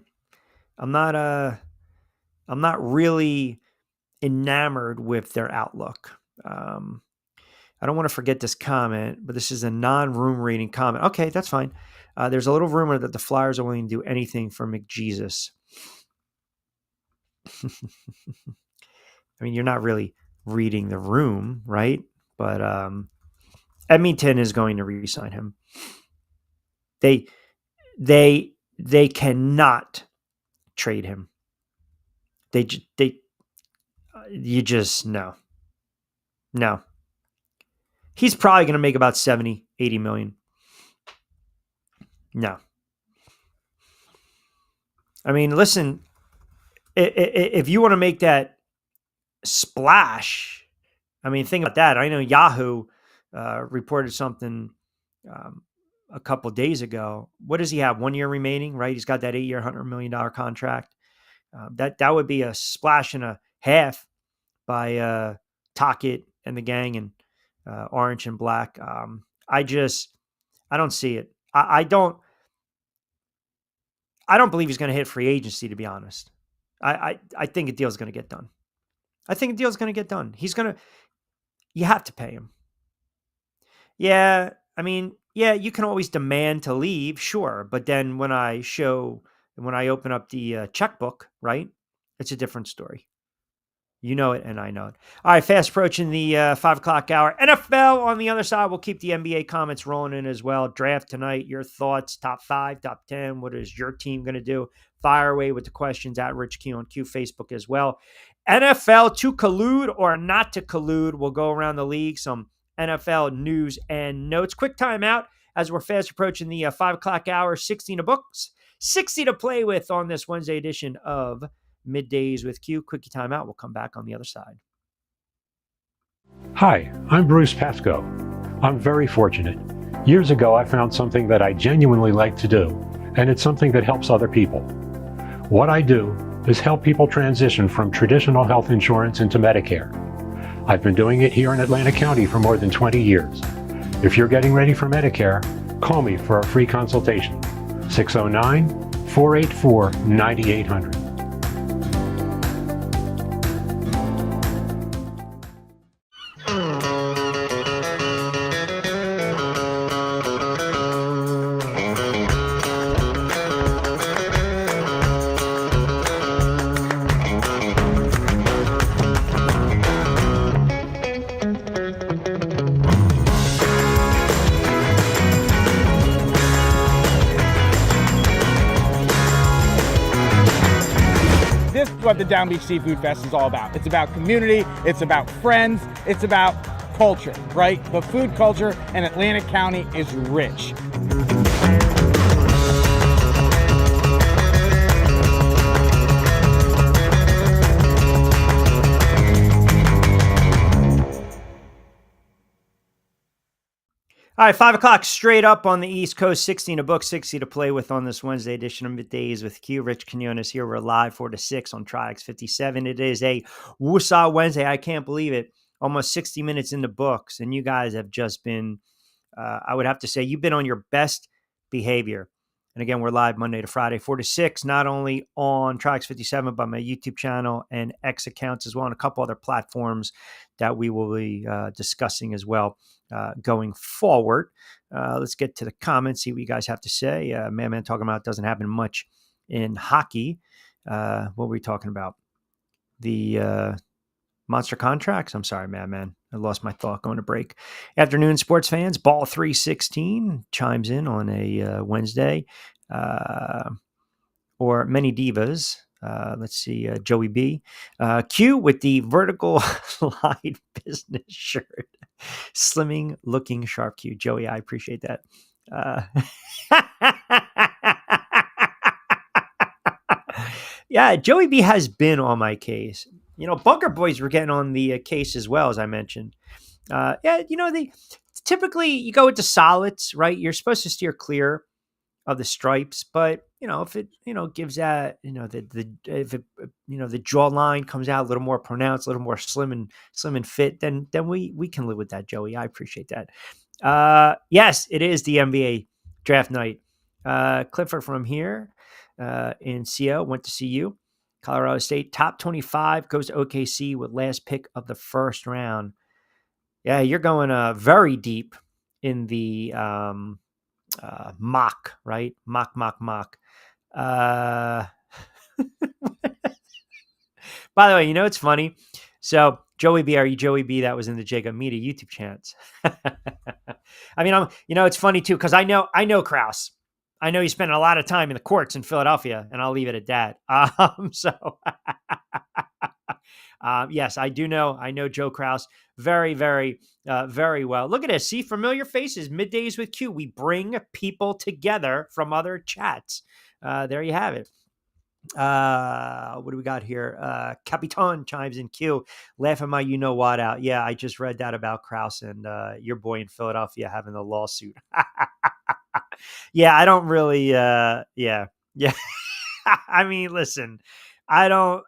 I'm not really enamored with their outlook. I don't want to forget this comment, but this is a non-room rating comment. Okay, that's fine. There's a little rumor that the Flyers are willing to do anything for McJesus. I mean, you're not really reading the room, right? But Edmonton is going to re-sign him. They cannot trade him. You just no. He's probably going to make about 70, 80 million. No. I mean, listen, if you want to make that splash, I mean, think about that. I know Yahoo reported something a couple days ago. What does he have? 1 year remaining, right? He's got that 8-year, $100 million contract. That would be a splash and a half by Tockett and the gang and Orange and Black. I don't see it. I don't believe he's going to hit free agency, to be honest. I think a deal's going to get done. You have to pay him. Yeah. I mean, yeah, you can always demand to leave, sure. But then when I open up the checkbook, right, it's a different story. You know it, and I know it. All right, fast approaching the 5 o'clock hour. NFL on the other side. We'll keep the NBA comments rolling in as well. Draft tonight. Your thoughts, top 5, top 10. What is your team going to do? Fire away with the questions at Rich Q on Q Facebook as well. NFL to collude or not to collude. We'll go around the league. Some NFL news and notes. Quick timeout as we're fast approaching the 5 o'clock hour. 16 books, 60 to play with on this Wednesday edition of Middays with Q. Quickie timeout. We'll come back on the other side. Hi, I'm Bruce Pascoe. I'm very fortunate. Years ago, I found something that I genuinely like to do, and it's something that helps other people. What I do is help people transition from traditional health insurance into Medicare. I've been doing it here in Atlantic County for more than 20 years. If you're getting ready for Medicare, call me for a free consultation. 609-484-9800. What the Down Beach Seafood Fest is all about. It's about community, it's about friends, it's about culture, right? The food culture in Atlantic County is rich. All right, 5 o'clock straight up on the East Coast, 16 a book, 60 to play with on this Wednesday edition of Middays with Q. Rich Quinones here. We're live 4 to 6 on Triax57. It is a Woosah Wednesday. I can't believe it. Almost 60 minutes into books, and you guys have just been, I would have to say, you've been on your best behavior. And again, we're live Monday to Friday, 4 to 6, not only on Triax57, but my YouTube channel and X accounts as well, and a couple other platforms that we will be discussing as well going forward. Let's get to the comments, see what you guys have to say. Man talking about doesn't happen much in hockey. What were we talking about? The monster contracts? I'm sorry, man. I lost my thought going to break. Afternoon, sports fans. Ball 316 chimes in on a Wednesday. Or Many Divas. Let's see, Joey B. Q with the vertical line business shirt. Slimming, looking sharp. Q. Joey, I appreciate that. Yeah, Joey B has been on my case. You know, Bunker Boys were getting on the case as well, as I mentioned. Yeah, you know, typically you go with the solids, right? You're supposed to steer clear of the stripes, but if it, gives that, if it, the jawline comes out a little more pronounced, a little more slim and fit, then we can live with that, Joey. I appreciate that. Yes, it is the NBA draft night. Clifford from here in CO went to see you. Colorado State top 25 goes to OKC with last pick of the first round. Yeah, you're going very deep in the mock, right? Mock. Uh, by the way, it's funny. So Joey B, are you Joey B? That was in the Jacob Media YouTube chants. I mean, it's funny too, because I know Krause. I know he spent a lot of time in the courts in Philadelphia, and I'll leave it at that. Yes, I do know. I know Joe Krause very, very, very well. Look at this. See, familiar faces. Middays with Q. We bring people together from other chats. There you have it. What do we got here? Capitan chimes in. Q, laughing my you-know-what out. Yeah, I just read that about Krause and your boy in Philadelphia having a lawsuit. Yeah, I don't really, yeah. I mean, listen, I don't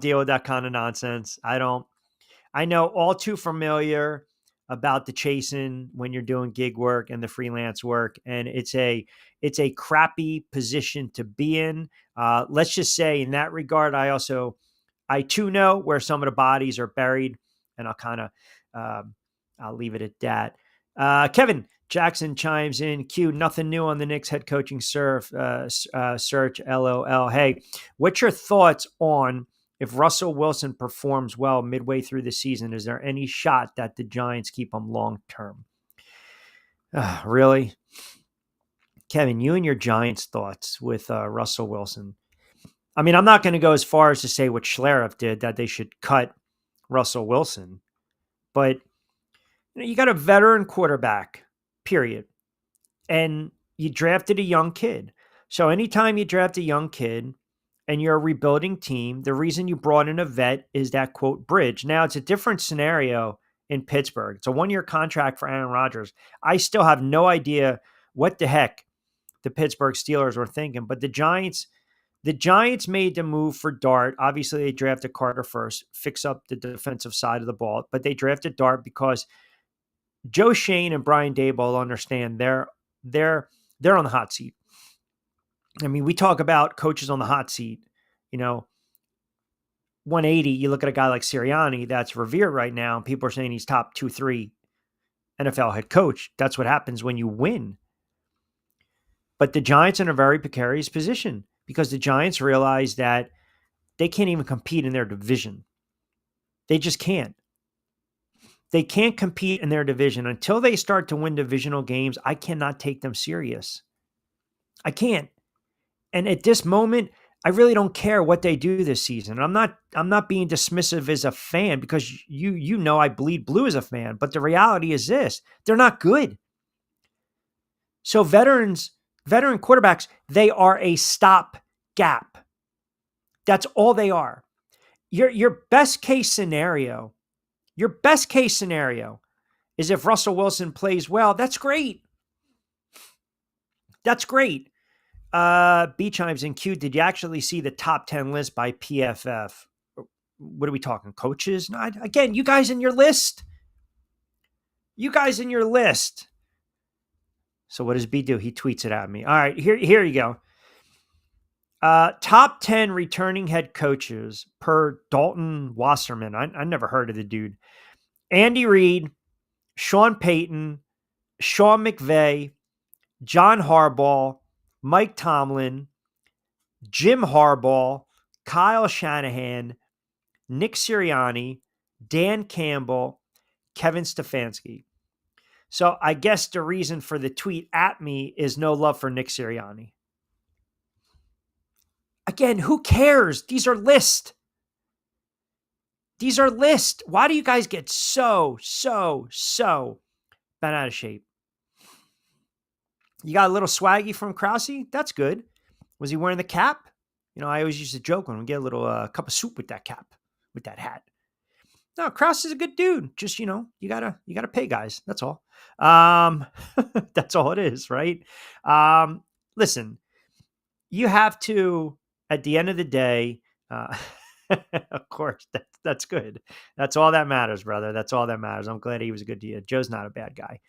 deal with that kind of nonsense. I know all too familiar about the chasing when you're doing gig work and the freelance work. And it's a crappy position to be in. Let's just say in that regard, I too know where some of the bodies are buried, and I'll leave it at that. Kevin Jackson chimes in. Q, nothing new on the Knicks head coaching search. LOL. Hey, what's your thoughts on if Russell Wilson performs well midway through the season? Is there any shot that the Giants keep him long term? Really? Kevin, you and your Giants thoughts with Russell Wilson. I mean, I'm not going to go as far as to say what Schlereth did, that they should cut Russell Wilson. But you got a veteran quarterback, period. And you drafted a young kid. So anytime you draft a young kid and you're a rebuilding team, the reason you brought in a vet is that, quote, bridge. Now, it's a different scenario in Pittsburgh. It's a 1-year contract for Aaron Rodgers. I still have no idea what the heck the Pittsburgh Steelers were thinking. But the Giants made the move for Dart. Obviously, they drafted Carter first, fix up the defensive side of the ball. But they drafted Dart because Joe Shane and Brian Daboll understand they're on the hot seat. I mean, we talk about coaches on the hot seat. 180, you look at a guy like Sirianni that's revered right now, and people are saying he's top 2-3 NFL head coach. That's what happens when you win. But the Giants are in a very precarious position because the Giants realize that they can't even compete in their division. They just can't. They can't compete in their division. Until they start to win divisional games, I cannot take them serious. I can't. And at this moment, I really don't care what they do this season. I'm not being dismissive as a fan, because you know I bleed blue as a fan, but the reality is this: they're not good. So veteran quarterbacks, they are a stopgap. That's all they are. Your best case scenario is if Russell Wilson plays well. That's great. That's great. B chimes in. Q, did you actually see the top 10 list by PFF? What are we talking? Coaches? No, again, you guys in your list. So what does B do? He tweets it at me. All right, here you go. Top 10 returning head coaches per Dalton Wasserman. I never heard of the dude. Andy Reid, Sean Payton, Sean McVay, John Harbaugh, Mike Tomlin, Jim Harbaugh, Kyle Shanahan, Nick Sirianni, Dan Campbell, Kevin Stefanski. So I guess the reason for the tweet at me is no love for Nick Sirianni. Again, who cares? These are lists. Why do you guys get so bent out of shape? You got a little swaggy from Krause? That's good. Was he wearing the cap? I always used to joke when we get a little cup of soup with that cap, with that hat. No, Krause is a good dude. Just, you gotta pay guys. That's all. That's all it is, right? listen, you have to, at the end of the day, of course, that's good. That's all that matters, brother. That's all that matters. I'm glad he was good to you. Joe's not a bad guy.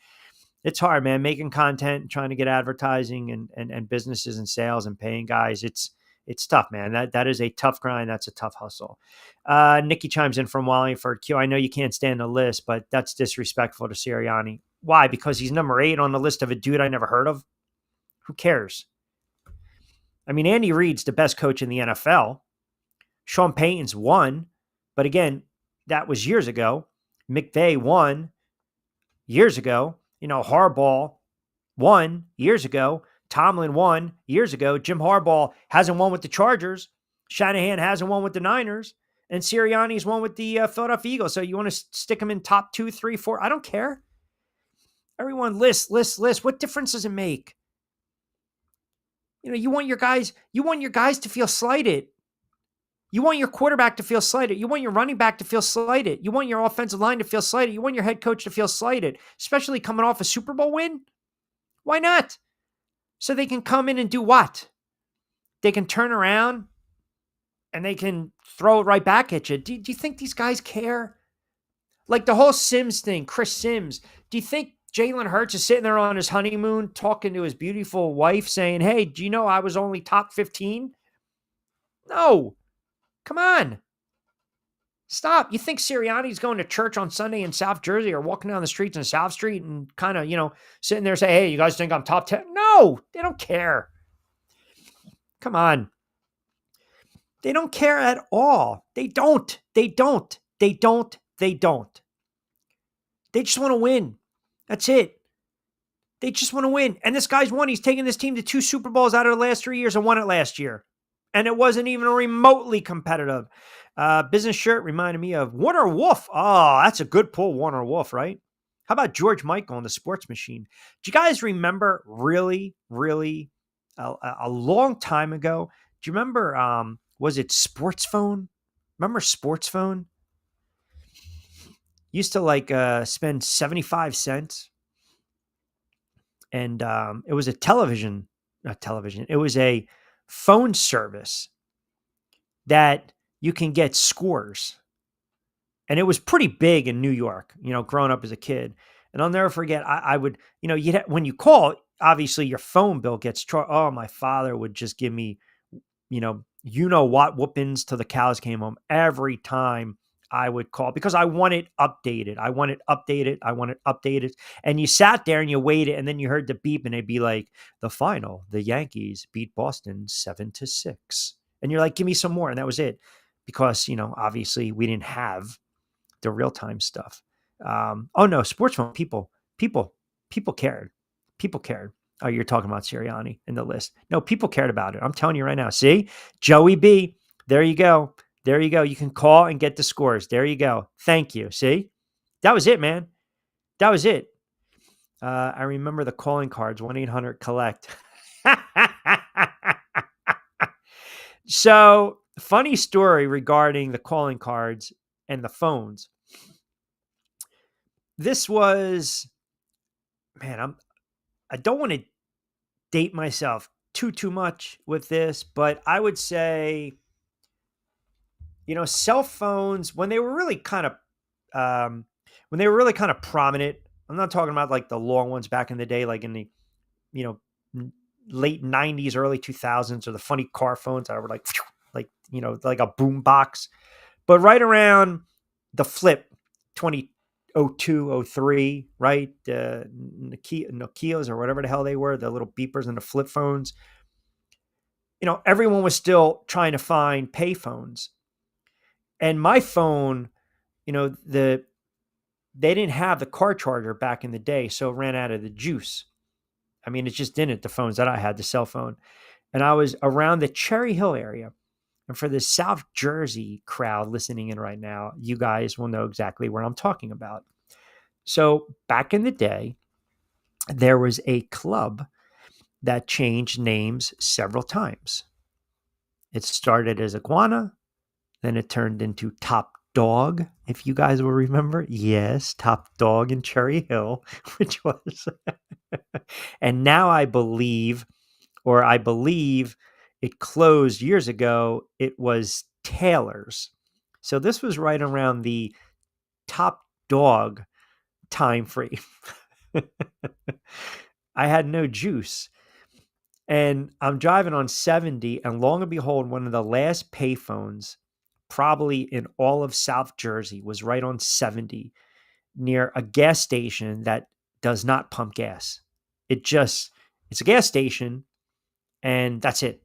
It's hard, man, making content, trying to get advertising and businesses and sales and paying guys. It's tough, man. That is a tough grind. That's a tough hustle. Nikki chimes in from Wallingford. Q, I know you can't stand the list, but that's disrespectful to Sirianni. Why? Because he's number 8 on the list of a dude I never heard of? Who cares? I mean, Andy Reid's the best coach in the NFL. Sean Payton's won, but again, that was years ago. McVay won years ago. Harbaugh won years ago. Tomlin won years ago. Jim Harbaugh hasn't won with the Chargers. Shanahan hasn't won with the Niners. And Sirianni's won with the Philadelphia Eagles. So you want to stick them in top 2, 3, 4? I don't care. Everyone list. What difference does it make? You want your guys to feel slighted. You want your quarterback to feel slighted. You want your running back to feel slighted. You want your offensive line to feel slighted. You want your head coach to feel slighted, especially coming off a Super Bowl win. Why not? So they can come in and do what? They can turn around and they can throw it right back at you. Do you think these guys care? Like the whole Sims thing, Chris Sims. Do you think Jalen Hurts is sitting there on his honeymoon talking to his beautiful wife saying, hey, do you know I was only top 15? No. Come on. Stop. You think Sirianni's going to church on Sunday in South Jersey or walking down the streets in South Street and kind of, sitting there and say, hey, you guys think I'm top 10? No, they don't care. Come on. They don't care at all. They don't. They just want to win. That's it. They just want to win. And this guy's won. He's taken this team to 2 Super Bowls out of the last 3 years and won it last year. And it wasn't even remotely competitive. Business shirt reminded me of Warner Wolf. Oh, that's a good pull, Warner Wolf, right? How about George Michael on the Sports Machine? Do you guys remember really a long time ago? Do you remember, was it Sports Phone? Remember Sports Phone? Used to spend 75 cents. And it was it was a phone service that you can get scores. And it was pretty big in New York, growing up as a kid. And I'll never forget, I would, when you call, obviously your phone bill gets charged. Oh, my father would just give me, what whoopings till the cows came home every time I would call because I want it updated. And you sat there and you waited and then you heard the beep and it'd be like the final, the Yankees beat Boston 7-6. And you're like, give me some more. And that was it because, obviously we didn't have the real-time stuff. Oh no, sports phone people cared. People cared. Oh, you're talking about Sirianni in the list. No, people cared about it. I'm telling you right now. See, Joey B, there you go. There you go. You can call and get the scores. There you go. Thank you. See, that was it, man. That was it. I remember the calling cards, 1-800-COLLECT. So funny story regarding the calling cards and the phones. This was, man, I don't want to date myself too much with this, but I would say, cell phones, when they were really kind of prominent, I'm not talking about like the long ones back in the day, like in the, late 90s, early 2000s, or the funny car phones that were like a boom box. But right around the flip, 2002, 03, right? The Nokias or whatever the hell they were, the little beepers and the flip phones. Everyone was still trying to find pay phones. And my phone, they didn't have the car charger back in the day, so it ran out of the juice. I mean, it just didn't, the phones that I had, the cell phone. And I was around the Cherry Hill area. And for the South Jersey crowd listening in right now, you guys will know exactly where I'm talking about. So back in the day, there was a club that changed names several times. It started as Iguana, then it turned into Top Dog, if you guys will remember. Yes, Top Dog in Cherry Hill, which was... And now I believe or I believe it closed years ago. It was Taylor's. So this was right around the Top Dog time frame. I had no juice. And I'm driving on 70, and long and behold, one of the last payphones, probably in all of South Jersey, was right on 70 near a gas station that does not pump gas. It's a gas station, and that's it.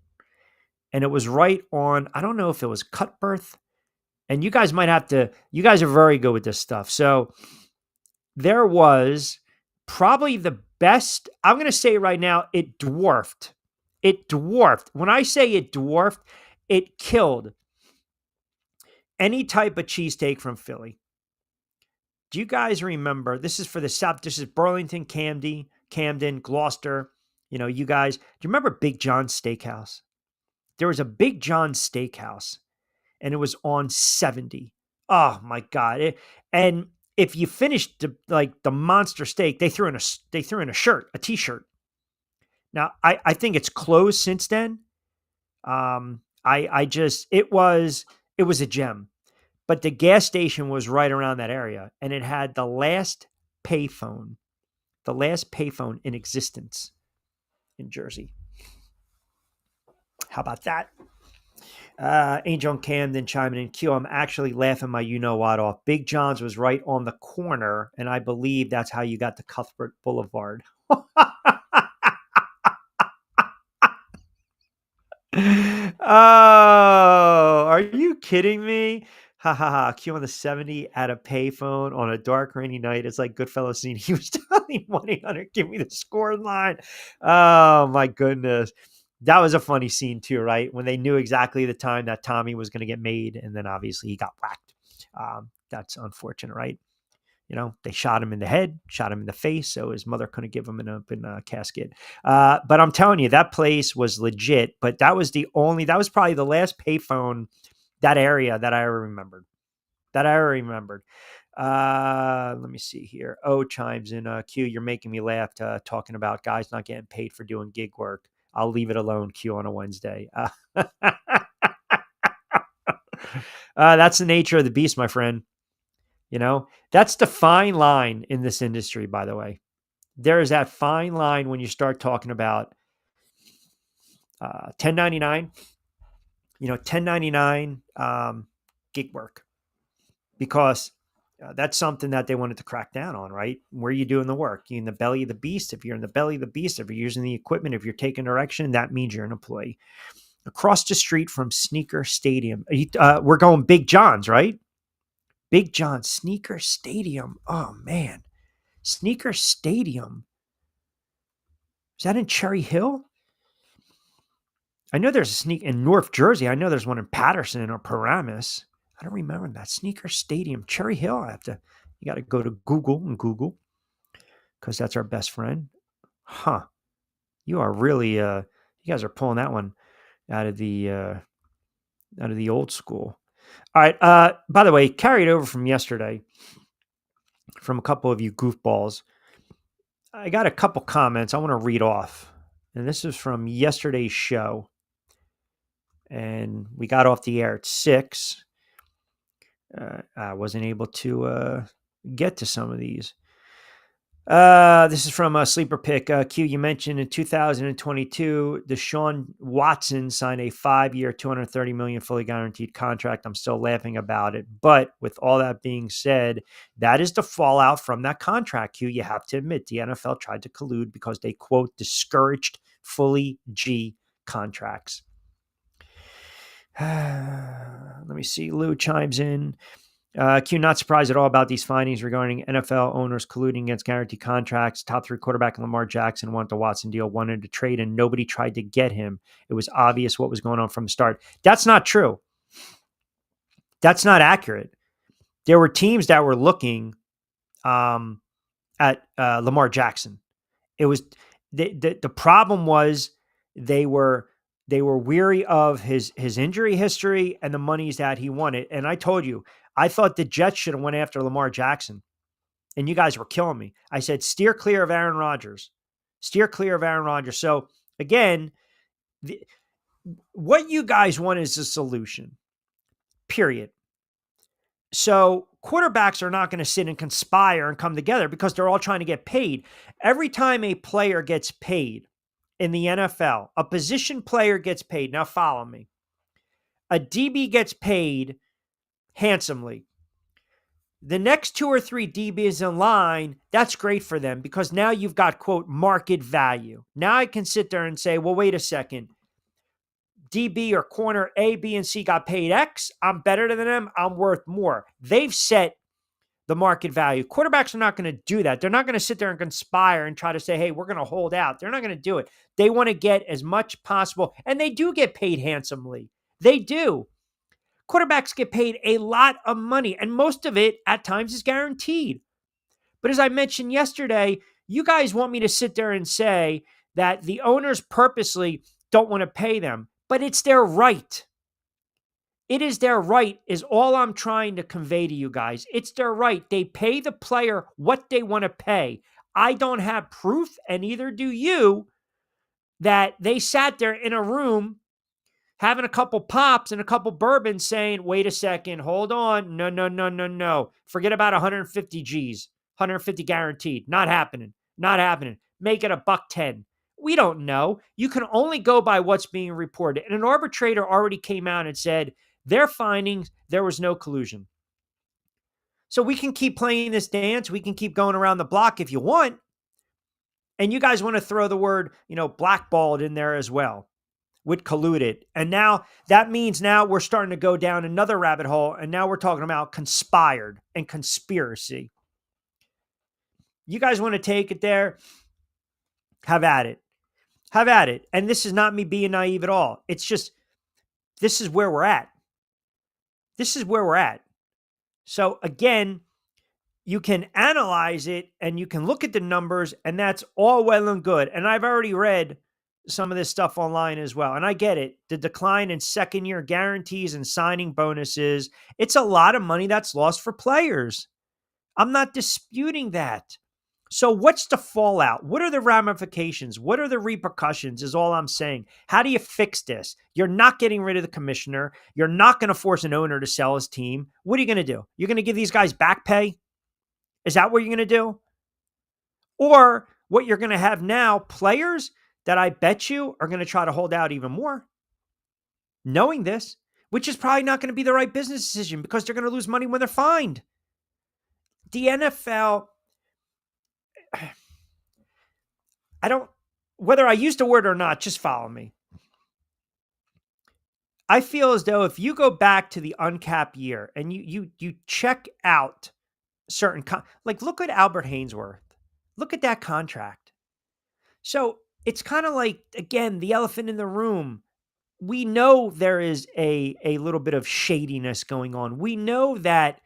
And it was right on, I don't know if it was Cutbirth. And you guys you guys are very good with this stuff. So there was probably the best, I'm going to say right now, it dwarfed. When I say it dwarfed, it killed any type of cheesesteak from Philly. Do you guys remember? This is for the South. This is Burlington, Camden, Gloucester. You guys, do you remember Big John's Steakhouse? There was a Big John's Steakhouse, and it was on 70. Oh my God. And if you finished the monster steak, they threw in a shirt, a t-shirt. Now I think it's closed since then. It was a gem, but the gas station was right around that area, and it had the last payphone in existence in Jersey. How about that? Angel and Camden chiming in. Q, I'm actually laughing my you-know-what off. Big John's was right on the corner, and I believe that's how you got to Cuthbert Boulevard. Oh, are you kidding me? Ha ha ha. Q on the 70 at a payphone on a dark, rainy night. It's like Goodfellas scene. He was telling 1-800, give me the score line. Oh, my goodness. That was a funny scene too, right? When they knew exactly the time that Tommy was going to get made, and then obviously he got whacked. That's unfortunate, right? They shot him in the head, shot him in the face, so his mother couldn't give him an open casket. But I'm telling you, that place was legit. But that was probably the last payphone, that area, that I ever remembered. Let me see here. O chimes in. Q, you're making me laugh talking about guys not getting paid for doing gig work. I'll leave it alone, Q, on a Wednesday. That's the nature of the beast, my friend. That's the fine line in this industry, by the way. There is that fine line when you start talking about 1099, 1099 gig work, because that's something that they wanted to crack down on, right? Where are you doing the work? You in the belly of the beast? If you're in the belly of the beast, if you're using the equipment, if you're taking direction, that means you're an employee. Across the street from Sneaker Stadium, we're going Big John's, right? Big John Sneaker Stadium. Oh, man. Sneaker Stadium. Is that in Cherry Hill? I know there's a sneak in North Jersey. I know there's one in Patterson or Paramus. I don't remember that. Sneaker Stadium, Cherry Hill. You got to go to Google, because that's our best friend. Huh. You are really, you guys are pulling that one out of the old school. All right. By the way, carried over from yesterday from a couple of you goofballs. I got a couple comments I want to read off. And this is from yesterday's show. And we got off the air at 6. I wasn't able to get to some of these. This is from Sleeper Pick. Q, you mentioned in 2022, Deshaun Watson signed a 5-year, $230 million fully guaranteed contract. I'm still laughing about it. But with all that being said, that is the fallout from that contract, Q. You have to admit the NFL tried to collude because they, quote, discouraged fully G contracts. Let me see. Lou chimes in. Q, not surprised at all about these findings regarding NFL owners colluding against guaranteed contracts. Top 3 quarterback Lamar Jackson wanted the Watson deal, wanted to trade, and nobody tried to get him. It was obvious what was going on from the start. That's not true. That's not accurate. There were teams that were looking at Lamar Jackson. It was the problem was they were weary of his injury history and the monies that he wanted. And I told you, I thought the Jets should have went after Lamar Jackson, and you guys were killing me. I said, steer clear of Aaron Rodgers. So again, The, what you guys want is a solution, period. So quarterbacks are not going to sit and conspire and come together because they're all trying to get paid. Every time a player gets paid in the NFL, a position player gets paid. Now follow me. A DB gets paid handsomely. The next 2 or 3 DBs in line, that's great for them because now you've got, quote, market value. Now I can sit there and say, well, wait a second. DB or corner A, B, and C got paid X. I'm better than them. I'm worth more. They've set the market value. Quarterbacks are not going to do that. They're not going to sit there and conspire and try to say, hey, we're going to hold out. They're not going to do it. They want to get as much possible, and they do get paid handsomely. They do. Quarterbacks get paid a lot of money, and most of it at times is guaranteed. But as I mentioned yesterday, you guys want me to sit there and say that the owners purposely don't want to pay them, but it's their right. It is their right, is all I'm trying to convey to you guys. It's their right. They pay the player what they want to pay. I don't have proof, and neither do you, that they sat there in a room having a couple pops and a couple bourbons saying, wait a second, hold on. No, no, no, no, no. Forget about 150 G's, 150 guaranteed. Not happening. Not happening. Make it $110. We don't know. You can only go by what's being reported. And an arbitrator already came out and said their findings, there was no collusion. So we can keep playing this dance. We can keep going around the block if you want. And you guys want to throw the word, blackballed in there as well. With colluded. And now that means now we're starting to go down another rabbit hole. And now we're talking about conspired and conspiracy. You guys want to take it there? Have at it. Have at it. And this is not me being naive at all. It's just, this is where we're at. This is where we're at. So again, you can analyze it and you can look at the numbers, and that's all well and good. And I've already read some of this stuff online as well. And I get it. The decline in second-year guarantees and signing bonuses, it's a lot of money that's lost for players. I'm not disputing that. So what's the fallout? What are the ramifications? What are the repercussions is all I'm saying. How do you fix this? You're not getting rid of the commissioner. You're not going to force an owner to sell his team. What are you going to do? You're going to give these guys back pay? Is that what you're going to do? Or what you're going to have now, players that I bet you are going to try to hold out even more, knowing this, which is probably not going to be the right business decision because they're going to lose money when they're fined. The NFL, whether I use the word or not, just follow me. I feel as though if you go back to the uncapped year and you check out certain, look at Albert Hainsworth. Look at that contract. So it's kind of like, again, the elephant in the room. We know there is a little bit of shadiness going on. We know that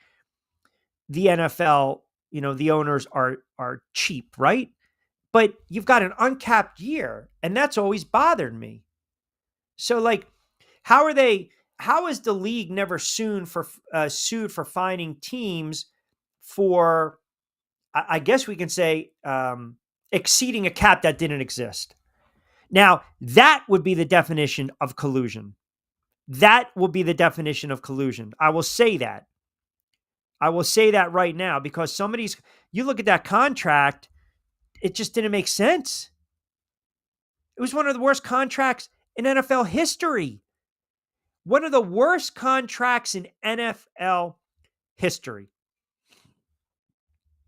the NFL, the owners are cheap, right? But you've got an uncapped year, and that's always bothered me. So how is the league never sued for finding teams for, I guess we can say, exceeding a cap that didn't exist? Now, that would be the definition of collusion. That will be the definition of collusion. I will say that. I will say that right now because you look at that contract, it just didn't make sense. It was one of the worst contracts in NFL history. One of the worst contracts in NFL history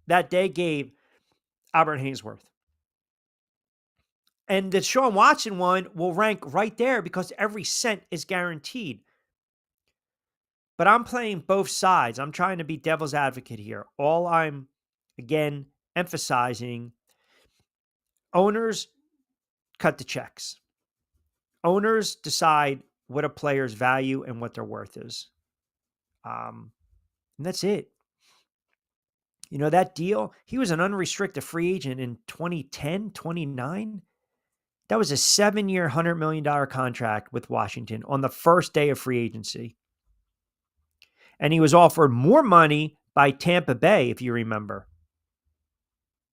that they gave Albert Hainsworth. And the Sean Watson one will rank right there because every cent is guaranteed. But I'm playing both sides. I'm trying to be devil's advocate here. All I'm, again, emphasizing, owners cut the checks. Owners decide what a player's value and what their worth is. And that's it. That deal, he was an unrestricted free agent in 2010, 29. That was a 7-year, $100 million contract with Washington on the first day of free agency. And he was offered more money by Tampa Bay, if you remember.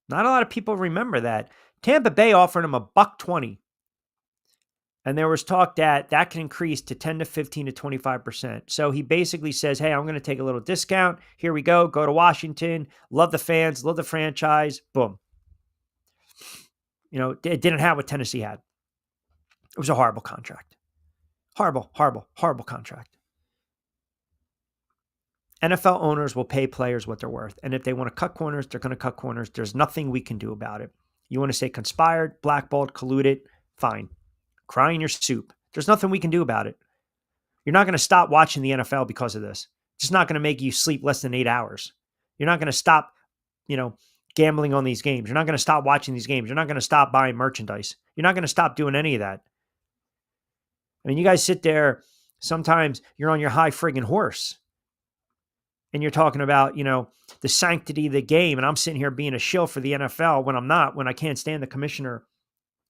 Not a lot of people remember that. Tampa Bay offered him $120. And there was talk that that can increase to 10 to 15 to 25%. So he basically says, hey, I'm going to take a little discount. Here we go. Go to Washington. Love the fans. Love the franchise. Boom. It didn't have what Tennessee had. It was a horrible contract. Horrible, horrible, horrible contract. NFL owners will pay players what they're worth. And if they want to cut corners, they're going to cut corners. There's nothing we can do about it. You want to say conspired, blackballed, colluded, fine. Cry in your soup. There's nothing we can do about it. You're not going to stop watching the NFL because of this. It's just not going to make you sleep less than 8 hours. You're not going to stop, gambling on these games. You're not going to stop watching these games. You're not going to stop buying merchandise. You're not going to stop doing any of that. I mean, you guys sit there, sometimes you're on your high friggin' horse and you're talking about, the sanctity of the game. And I'm sitting here being a shill for the NFL when I'm not, when I can't stand the commissioner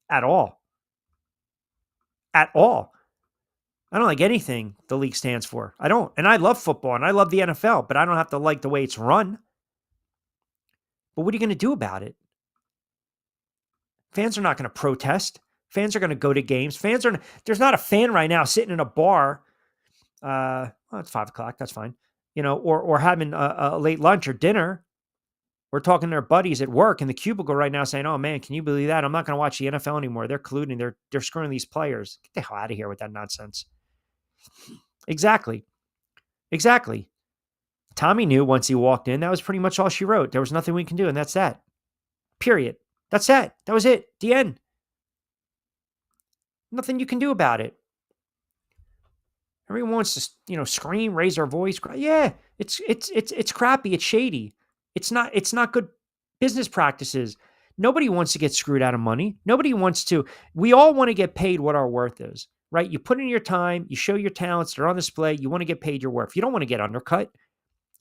at all. At all. I don't like anything the league stands for. I don't. And I love football and I love the NFL, but I don't have to like the way it's run. But what are you going to do about it? Fans are not going to protest. Fans are going to go to games. There's not a fan right now sitting in a bar. It's 5 o'clock. That's fine. Or having a late lunch or dinner. We're talking to their buddies at work in the cubicle right now saying, oh man, can you believe that? I'm not going to watch the NFL anymore. They're colluding. They're screwing these players. Get the hell out of here with that nonsense. Exactly. Tommy knew once he walked in, that was pretty much all she wrote. There was nothing we can do, and that's that. Period. That's that. That was it. The end. Nothing you can do about it. Everyone wants to, scream, raise their voice. Yeah, it's crappy. It's shady. It's not good business practices. Nobody wants to get screwed out of money. Nobody wants to. We all want to get paid what our worth is, right? You put in your time, you show your talents, they're on display. You want to get paid your worth. You don't want to get undercut.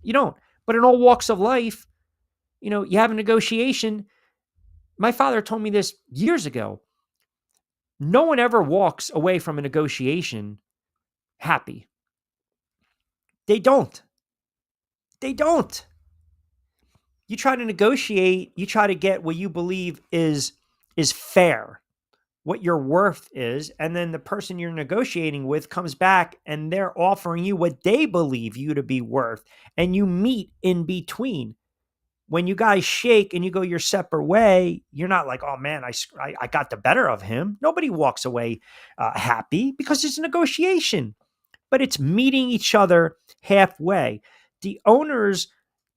You don't. But in all walks of life, you have a negotiation. My father told me this years ago. No one ever walks away from a negotiation happy. They don't. You try to negotiate, you try to get what you believe is fair, what your worth is, and then the person you're negotiating with comes back and they're offering you what they believe you to be worth, and you meet in between. When you guys shake and you go your separate way, you're not like, oh man, I got the better of him. Nobody walks away happy because it's a negotiation, but it's meeting each other halfway. The owners,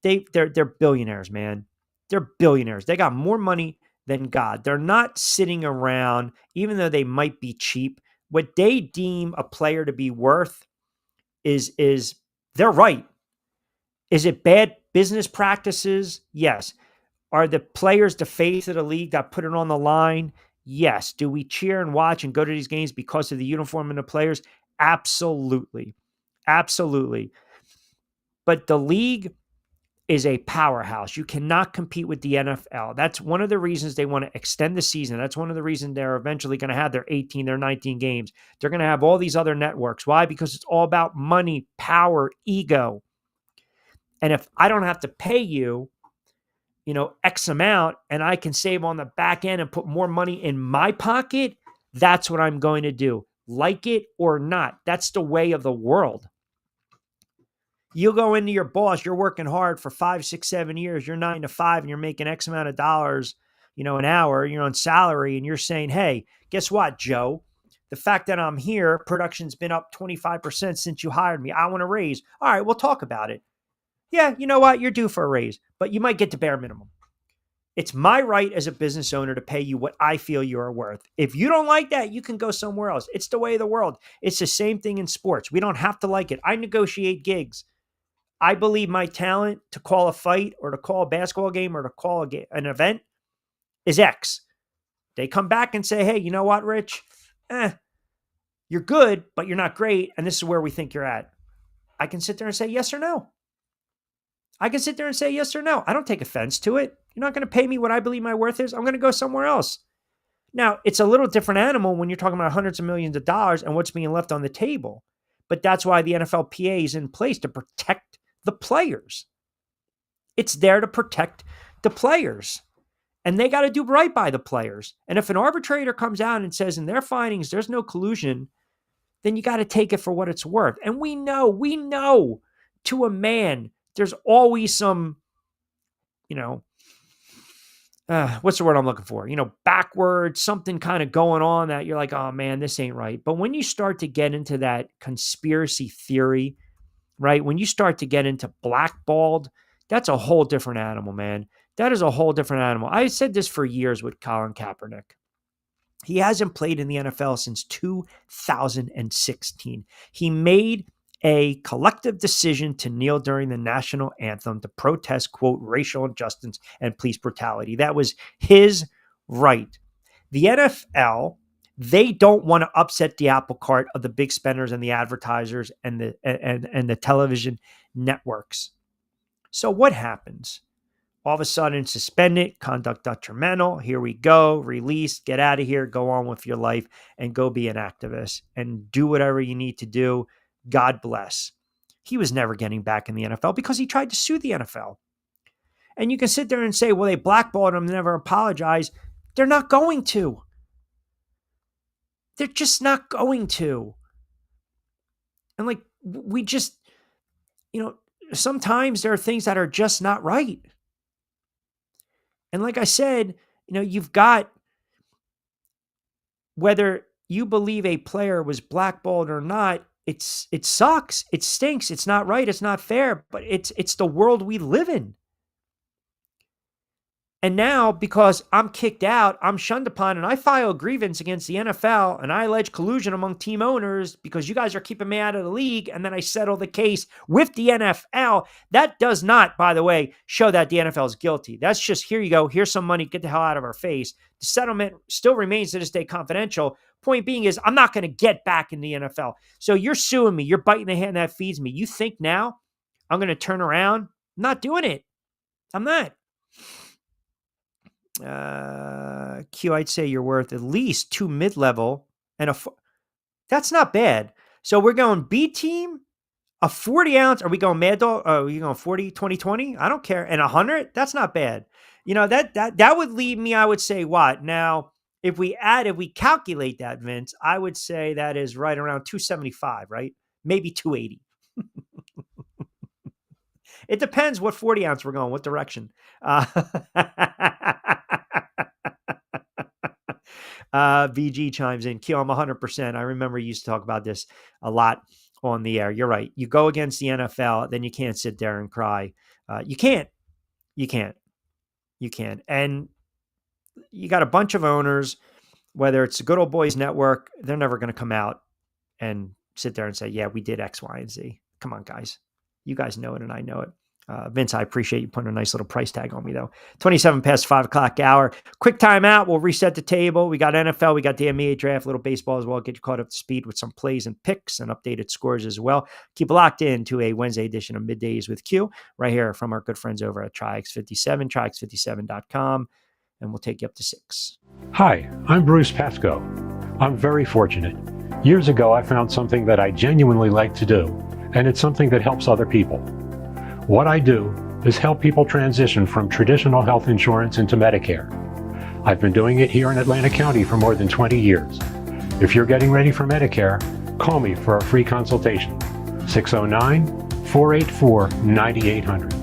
they're billionaires, man. They're billionaires. They got more money than God. They're not sitting around, even though they might be cheap. What they deem a player to be worth is they're right. Is it bad business practices? Yes. Are the players the face of the league that put it on the line? Yes. Do we cheer and watch and go to these games because of the uniform and the players? Absolutely. Absolutely. But the league is a powerhouse. You cannot compete with the NFL. That's one of the reasons they want to extend the season. That's one of the reasons they're eventually going to have their 18, their 19 games. They're going to have all these other networks. Why? Because it's all about money, power, ego. And if I don't have to pay you, X amount, and I can save on the back end and put more money in my pocket, that's what I'm going to do. Like it or not. That's the way of the world. You'll go into your boss, you're working hard for 5, 6, 7 years, you're 9 to 5, and you're making X amount of dollars, an hour, you're on salary, and you're saying, hey, guess what, Joe? The fact that I'm here, production's been up 25% since you hired me. I want a raise. All right, we'll talk about it. Yeah, you know what? You're due for a raise, but you might get the bare minimum. It's my right as a business owner to pay you what I feel you are worth. If you don't like that, you can go somewhere else. It's the way of the world. It's the same thing in sports. We don't have to like it. I negotiate gigs. I believe my talent to call a fight or to call a basketball game or to call an event is X. They come back and say, hey, you know what, Rich? You're good, but you're not great, and this is where we think you're at. I can sit there and say yes or no. I don't take offense to it. You're not going to pay me what I believe my worth is. I'm going to go somewhere else. Now, it's a little different animal when you're talking about hundreds of millions of dollars and what's being left on the table. But that's why the NFLPA is in place to protect the players. It's there to protect the players. And they got to do right by the players. And if an arbitrator comes out and says in their findings there's no collusion, then you got to take it for what it's worth. And we know to a man, there's always some, what's the word I'm looking for? Backwards, something kind of going on that you're like, oh man, this ain't right. But when you start to get into that conspiracy theory, right? When you start to get into blackballed, that's a whole different animal, man. That is a whole different animal. I said this for years with Colin Kaepernick. He hasn't played in the NFL since 2016. He made a collective decision to kneel during the national anthem to protest, quote, racial injustice and police brutality. That was his right. The NFL, they don't want to upset the apple cart of the big spenders and the advertisers and the television networks. So what happens? All of a sudden, suspended, conduct detrimental. Here we go, release, get out of here, go on with your life, and go be an activist and do whatever you need to do. God bless. He was never getting back in the NFL because he tried to sue the NFL. And you can sit there and say, well, they blackballed him, never apologize. They're not going to. They're just not going to. And we just, sometimes there are things that are just not right. And like I said, you've got, whether you believe a player was blackballed or not, it sucks. It stinks. It's not right. It's not fair, but it's the world we live in. And now, because I'm kicked out, I'm shunned upon, and I file a grievance against the NFL, and I allege collusion among team owners because you guys are keeping me out of the league, and then I settle the case with the NFL. That does not, by the way, show that the NFL is guilty. That's just, here you go, here's some money, get the hell out of our face. The settlement still remains to this day confidential. Point being is, I'm not going to get back in the NFL. So you're suing me. You're biting the hand that feeds me. You think now I'm going to turn around? I'm not doing it. I'm not. Q, I'd say you're worth at least 2 mid-level and that's not bad. So we're going B team, a 40 ounce. Are we going Mad Dog? Are we going 40, 20, 20? I don't care. And 100? That's not bad. That would leave me, I would say what? Now, if we calculate that, Vince, I would say that is right around 275, right? Maybe 280. It depends what 40 ounce we're going, what direction. VG chimes in. Q, I'm 100%. I remember you used to talk about this a lot on the air. You're right. You go against the NFL, then you can't sit there and cry. You can't. And you got a bunch of owners, whether it's the Good Old Boys Network, they're never going to come out and sit there and say, yeah, we did X, Y, and Z. Come on, guys. You guys know it, and I know it. Vince, I appreciate you putting a nice little price tag on me, though. 27 past 5 o'clock hour. Quick timeout. We'll reset the table. We got NFL. We got the NBA draft, little baseball as well. Get you caught up to speed with some plays and picks and updated scores as well. Keep it locked in to a Wednesday edition of Middays with Q right here from our good friends over at Triax57, Triax57.com, and we'll take you up to 6. Hi, I'm Bruce Pascoe. I'm very fortunate. Years ago, I found something that I genuinely like to do, and it's something that helps other people. What I do is help people transition from traditional health insurance into Medicare. I've been doing it here in Atlantic County for more than 20 years. If you're getting ready for Medicare, call me for a free consultation. 609-484-9800.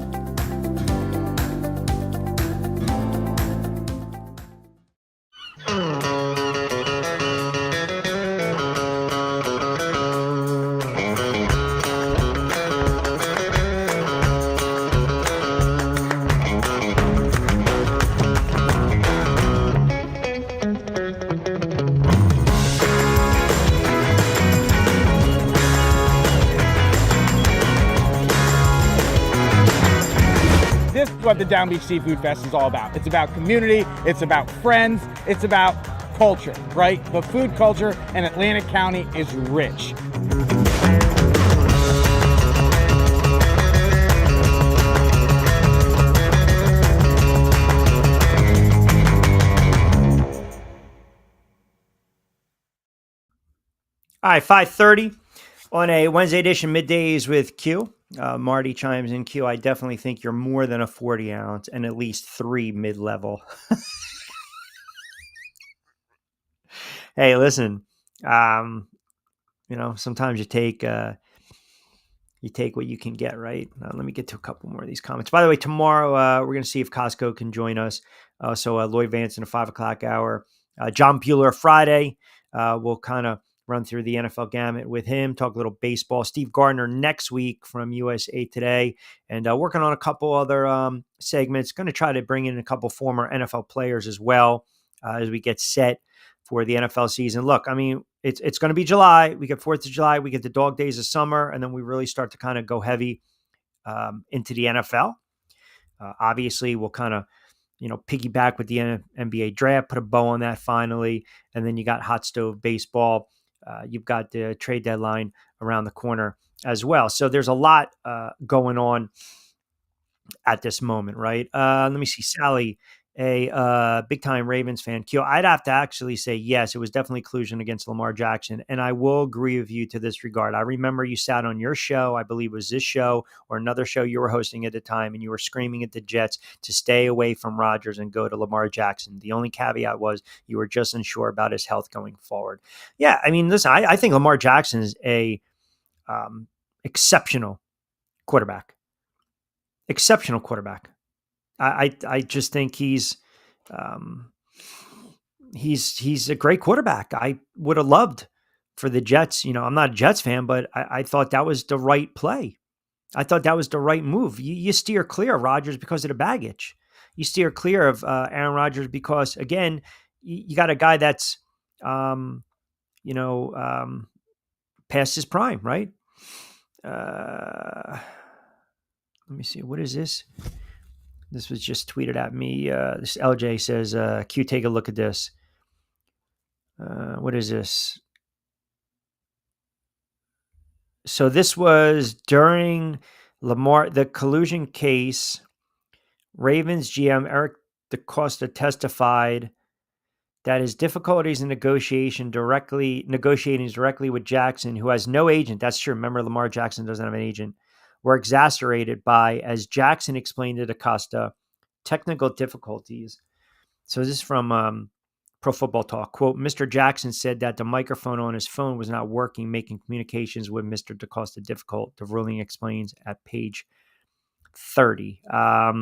What the Down Beach Seafood Fest is all about. It's about community, it's about friends, it's about culture, right? The food culture in Atlantic County is rich. All right, 5:30 on a Wednesday edition Middays with Q. Marty chimes in, Q, I definitely think you're more than a 40 ounce and at least 3 mid-level. Hey, listen, sometimes you take what you can get, right? Let me get to a couple more of these comments. By the way, tomorrow we're going to see if Costco can join us. So Lloyd Vance in the 5 o'clock hour. John Bueller Friday. We'll kind of run through the NFL gamut with him, talk a little baseball. Steve Gardner next week from USA Today, and working on a couple other segments. Going to try to bring in a couple former NFL players as well as we get set for the NFL season. Look, I mean, it's going to be July. We get 4th of July. We get the dog days of summer, and then we really start to kind of go heavy into the NFL. Obviously, we'll kind of piggyback with the NBA draft, put a bow on that finally, and then you got hot stove baseball. You've got the trade deadline around the corner as well. So there's a lot going on at this moment, right? Let me see. Sally, a big-time Ravens fan. Q, I'd have to actually say yes, it was definitely collusion against Lamar Jackson, and I will agree with you to this regard. I remember you sat on your show, I believe it was this show or another show you were hosting at the time, and you were screaming at the Jets to stay away from Rodgers and go to Lamar Jackson. The only caveat was you were just unsure about his health going forward. Yeah, I mean, listen, I think Lamar Jackson is a exceptional quarterback. Exceptional quarterback. I just think he's a great quarterback. I would have loved for the Jets. I'm not a Jets fan, but I thought that was the right play. I thought that was the right move. You steer clear of Rodgers because of the baggage. You steer clear of Aaron Rodgers because, again, you got a guy that's, past his prime, right? Let me see. What is this? This was just tweeted at me. This LJ says, Q, take a look at this. What is this? So this was during the collusion case. Ravens GM Eric DeCosta testified that his difficulties in negotiating directly with Jackson, who has no agent. That's true. Remember, Lamar Jackson doesn't have an agent. Were exacerbated by, as Jackson explained to DeCosta, technical difficulties. So this is from Pro Football Talk. Quote, Mr. Jackson said that the microphone on his phone was not working, making communications with Mr. DeCosta difficult. The ruling explains at page 30. I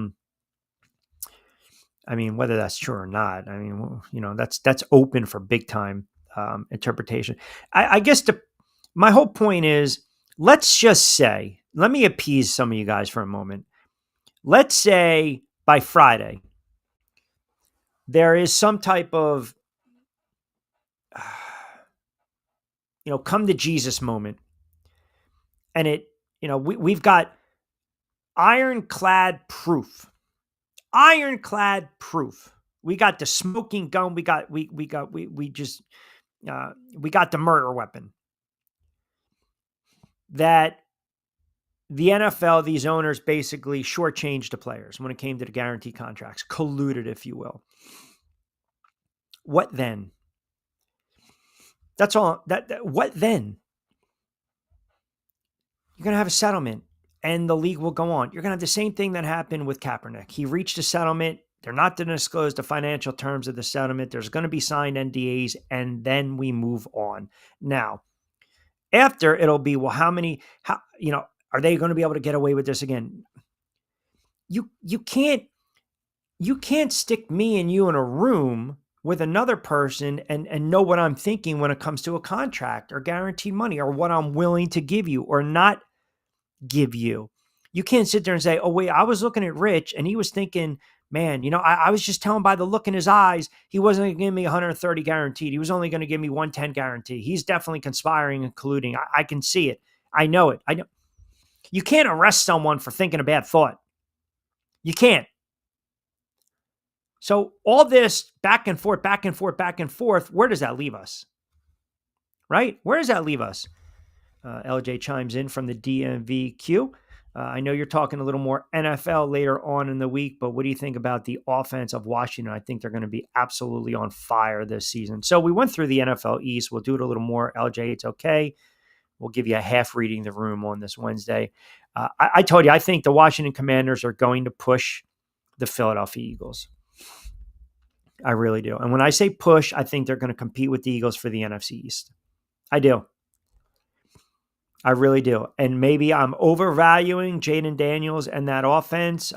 mean, whether that's true or not, I mean, that's open for big time interpretation. I guess my whole point is, let's just say, let me appease some of you guys for a moment. Let's say by Friday, there is some type of, come to Jesus moment. And we've got ironclad proof. Ironclad proof. We got the smoking gun. We got the murder weapon. That the NFL, these owners basically shortchanged the players when it came to the guarantee contracts, colluded, if you will. What then? That's all. What then? You're going to have a settlement and the league will go on. You're going to have the same thing that happened with Kaepernick. He reached a settlement. They're not going to disclose the financial terms of the settlement. There's going to be signed NDAs, and then we move on. Now, after it'll be, well, are they going to be able to get away with this again? You can't stick me and you in a room with another person and know what I'm thinking when it comes to a contract or guaranteed money or what I'm willing to give you or not give you. You can't sit there and say, oh, wait, I was looking at Rich and he was thinking, man, I was just telling by the look in his eyes, he wasn't going to give me 130 guaranteed. He was only going to give me 110 guaranteed. He's definitely conspiring and colluding. I can see it. I know it. I know. You can't arrest someone for thinking a bad thought. You can't. So all this back and forth, where does that leave us? Right? Where does that leave us? LJ chimes in from the DMVQ. I know you're talking a little more NFL later on in the week, but what do you think about the offense of Washington? I think they're going to be absolutely on fire this season. So we went through the NFL East. We'll do it a little more. LJ, it's okay. we'll give you a half reading the room on this Wednesday. I told you, I think the Washington Commanders are going to push the Philadelphia Eagles. I really do. And when I say push, I think they're going to compete with the Eagles for the NFC East. I do. I really do. And maybe I'm overvaluing Jaden Daniels and that offense.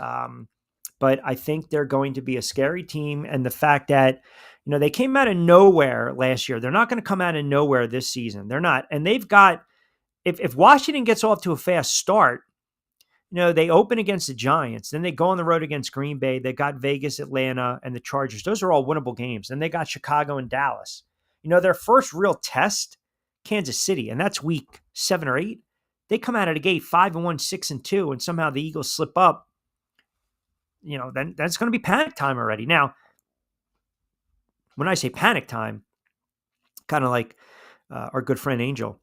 But I think they're going to be a scary team. And the fact that, they came out of nowhere last year. They're not going to come out of nowhere this season. They're not. And they've got, if Washington gets off to a fast start, they open against the Giants. Then they go on the road against Green Bay. They got Vegas, Atlanta, and the Chargers. Those are all winnable games. Then they got Chicago and Dallas. Their first real test, Kansas City, and that's week 7 or 8. They come out of the gate 5-1, 6-2, and somehow the Eagles slip up. Then that's going to be panic time already. Now, when I say panic time, kind of like our good friend Angel,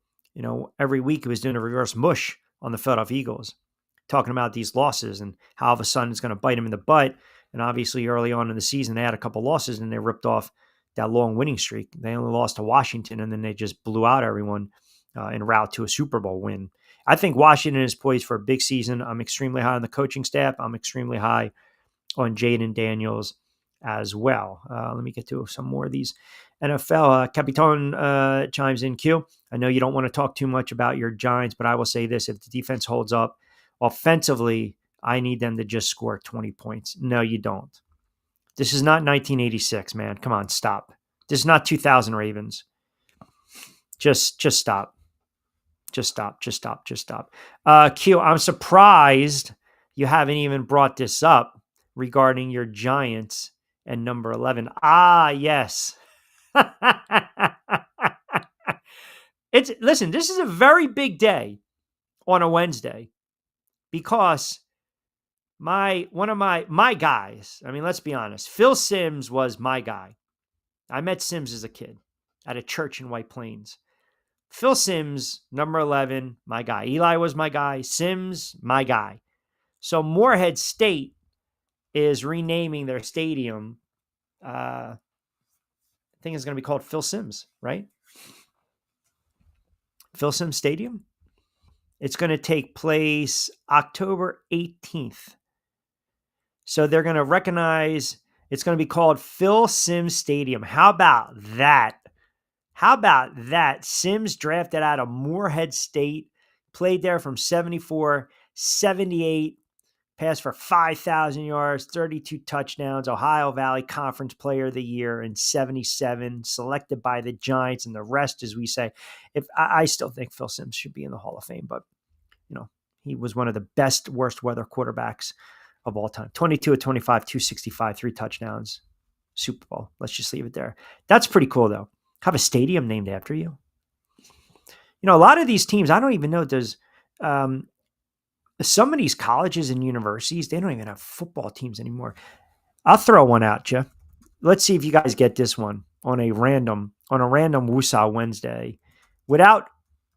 every week he was doing a reverse mush on the Philadelphia Eagles, talking about these losses and how all of a sudden it's going to bite them in the butt. And obviously early on in the season, they had a couple losses and they ripped off that long winning streak. They only lost to Washington and then they just blew out everyone en route to a Super Bowl win. I think Washington is poised for a big season. I'm extremely high on the coaching staff. I'm extremely high on Jaden Daniels as well. Let me get to some more of these. NFL, Capitan chimes in, Q. I know you don't want to talk too much about your Giants, but I will say this. If the defense holds up offensively, I need them to just score 20 points. No, you don't. This is not 1986, man. Come on, stop. This is not 2000 Ravens. Just stop. Just stop. Q, I'm surprised you haven't even brought this up regarding your Giants and number 11. Ah, yes. Listen, this is a very big day on a Wednesday because one of my guys, let's be honest, Phil Simms was my guy. I met Simms as a kid at a church in White Plains. Phil Simms, number 11, my guy. Eli was my guy. Simms, my guy. So Morehead State is renaming their stadium. I think it's going to be called Phil Simms, right? Phil Simms Stadium. It's going to take place October 18th. So they're going to recognize it's going to be called Phil Simms Stadium. How about that? Simms drafted out of Morehead State, played there from 74, 78, passed for 5,000 yards, 32 touchdowns, Ohio Valley Conference Player of the Year in 77, selected by the Giants, and the rest, as we say. I still think Phil Simms should be in the Hall of Fame, but he was one of the best worst weather quarterbacks of all time. 22 of 25, 265, 3 touchdowns, Super Bowl. Let's just leave it there. That's pretty cool, though. Have a stadium named after you. A lot of these teams, I don't even know, does some of these colleges and universities, they don't even have football teams anymore. I'll throw one out, you. Let's see if you guys get this one on a random Woosah Wednesday without,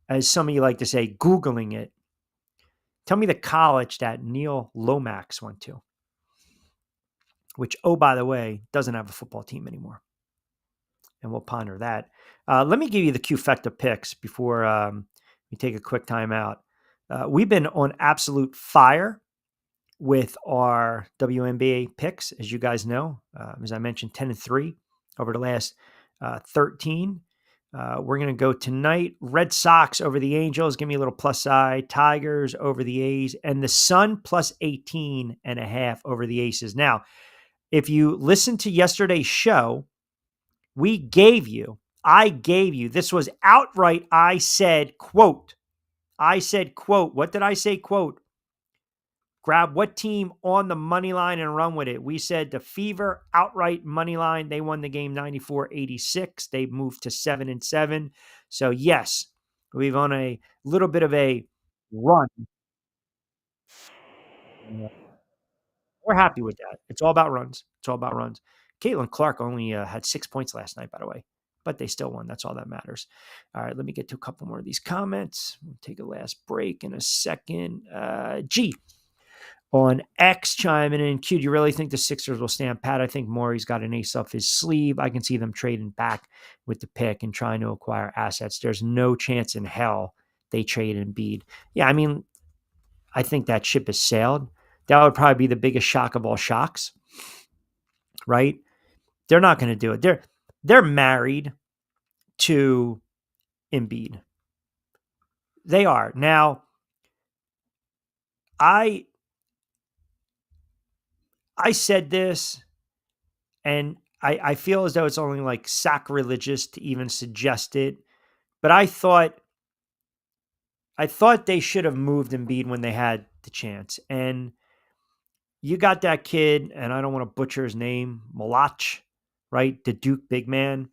as some of you like to say, Googling it. Tell me the college that Neil Lomax went to, which, oh, by the way, doesn't have a football team anymore. And we'll ponder that. Let me give you the Q-Fecta picks before we take a quick time out. We've been on absolute fire with our WNBA picks, as you guys know. As I mentioned, 10-3 over the last 13. We're going to go tonight. Red Sox over the Angels. Give me a little plus side. Tigers over the A's. And the Sun plus 18.5 over the Aces. Now, if you listen to yesterday's show, I gave you, this was outright, I said, quote, what did I say? Quote, grab what team on the money line and run with it. We said the Fever outright money line. They won the game 94-86. They moved to 7-7. So yes, we've on a little bit of a run. We're happy with that. It's all about runs. Caitlin Clark only had 6 points last night, by the way, but they still won. That's all that matters. All right, let me get to a couple more of these comments. We'll take a last break in a second. G on X chiming in. Q, do you really think the Sixers will stand pat? I think Morey's got an ace up his sleeve. I can see them trading back with the pick and trying to acquire assets. There's no chance in hell they trade Embiid. Yeah, I mean, I think that ship has sailed. That would probably be the biggest shock of all shocks, right? They're not going to do it. They're married to Embiid. They are. Now, I said this, and I feel as though it's only like sacrilegious to even suggest it, but I thought they should have moved Embiid when they had the chance. And you got that kid, and I don't want to butcher his name, Malach, right? The Duke big man.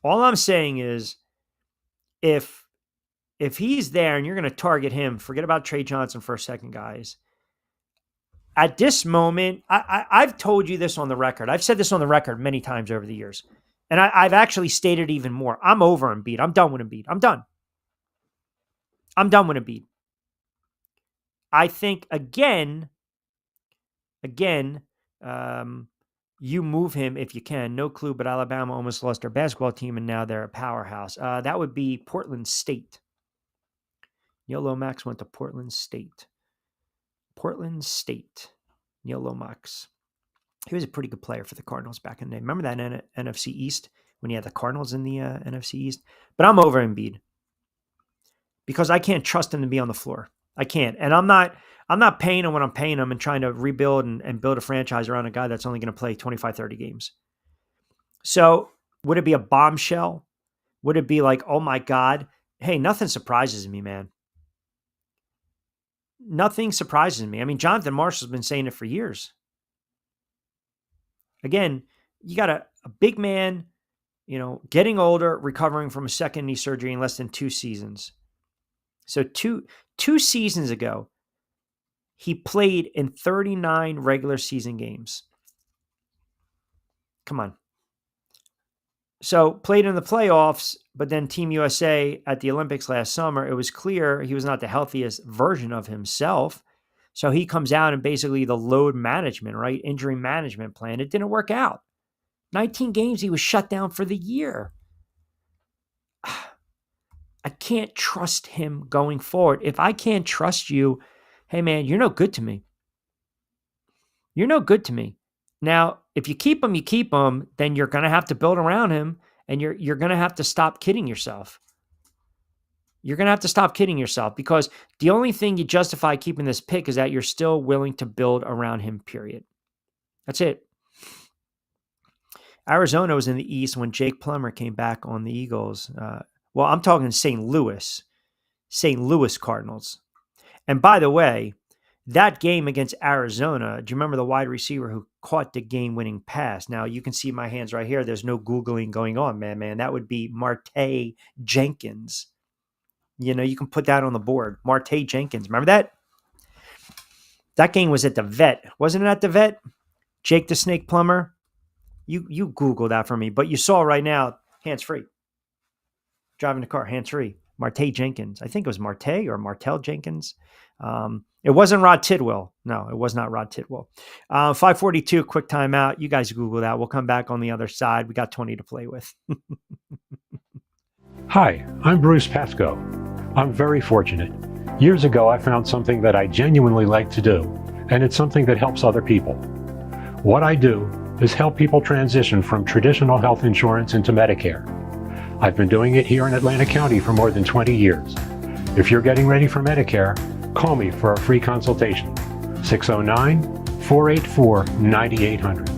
All I'm saying is if he's there and you're going to target him, forget about Trey Johnson for a second, guys. At this moment, I've told you this on the record. I've said this on the record many times over the years. And I've actually stated even more. I'm over Embiid. I'm done with Embiid. I'm done with Embiid. I think, again, you move him if you can. No clue, but Alabama almost lost their basketball team, and now they're a powerhouse. That would be Portland State. Neil Lomax went to Portland State. Neil Lomax. He was a pretty good player for the Cardinals back in the day. Remember that NFC East when you had the Cardinals in the NFC East? But I'm over Embiid because I can't trust him to be on the floor. I can't. And I'm not paying him when I'm paying him and trying to rebuild and build a franchise around a guy that's only going to play 25, 30 games. So would it be a bombshell? Would it be like, oh my God? Hey, nothing surprises me, man. Nothing surprises me. I mean, Jonathan Marshall's been saying it for years. Again, you got a big man, getting older, recovering from a second knee surgery in less than 2 seasons. So two seasons ago, he played in 39 regular season games. Come on. So played in the playoffs, but then Team USA at the Olympics last summer, it was clear he was not the healthiest version of himself. So he comes out and basically the load management, right? Injury management plan. It didn't work out. 19 games, he was shut down for the year. I can't trust him going forward. If I can't trust you, hey man, you're no good to me. You're no good to me. Now, if you keep him, then you're going to have to build around him, and you're going to have to stop kidding yourself. You're going to have to stop kidding yourself, because the only thing you justify keeping this pick is that you're still willing to build around him, period. That's it. Arizona was in the East when Jake Plummer came back on the Eagles. Well, I'm talking St. Louis Cardinals. And by the way, that game against Arizona, do you remember the wide receiver who caught the game-winning pass? Now, you can see my hands right here. There's no Googling going on, man. That would be Marte Jenkins. You can put that on the board. Marte Jenkins. Remember that? That game was at the Vet. Wasn't it at the Vet? Jake the Snake Plummer. You Google that for me. But you saw right now, hands-free. Driving the car, hands-free. Marte Jenkins. I think it was Marte or Martell Jenkins. It wasn't Rod Tidwell. No, it was not Rod Tidwell. 5:42, quick timeout. You guys Google that. We'll come back on the other side. We got 20 to play with. Hi, I'm Bruce Pascoe. I'm very fortunate. Years ago, I found something that I genuinely like to do, and it's something that helps other people. What I do is help people transition from traditional health insurance into Medicare. I've been doing it here in Atlantic County for more than 20 years. If you're getting ready for Medicare, call me for a free consultation. 609-484-9800.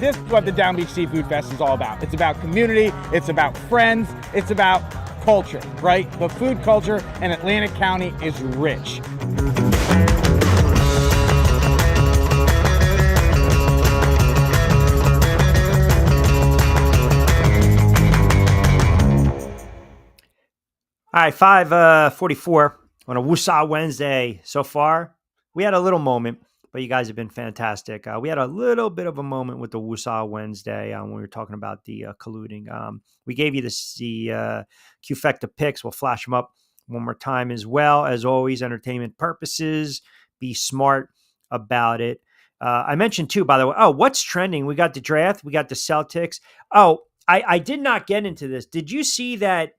This is what the Down Beach Seafood Fest is all about. It's about community, it's about friends, it's about culture, right? The food culture in Atlantic County is rich. All right, 5:44 on a Woosah Wednesday so far. We had a little moment, but you guys have been fantastic. We had a little bit of a moment with the Woosah Wednesday when we were talking about the colluding. We gave you the Q-Fecta picks. We'll flash them up one more time as well. As always, entertainment purposes. Be smart about it. I mentioned too, by the way, what's trending? We got the draft. We got the Celtics. I did not get into this. Did you see that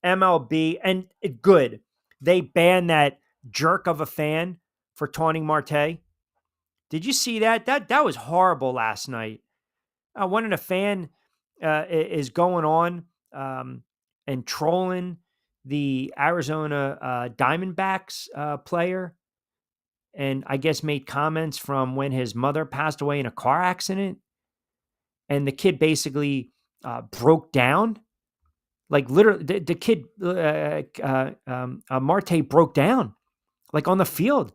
MLB, and good, they banned that jerk of a fan for taunting Marte? Did you see that? That was horrible last night. One of the fan is going on and trolling the Arizona Diamondbacks player, and I guess made comments from when his mother passed away in a car accident, and the kid basically broke down. Like literally, the kid, Marte broke down, like on the field.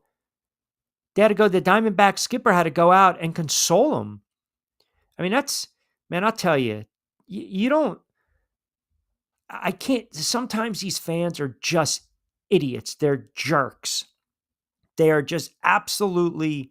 They had to go. The Diamondback skipper had to go out and console him. I mean, man. I'll tell you, you don't. I can't. Sometimes these fans are just idiots. They're jerks. They are just absolutely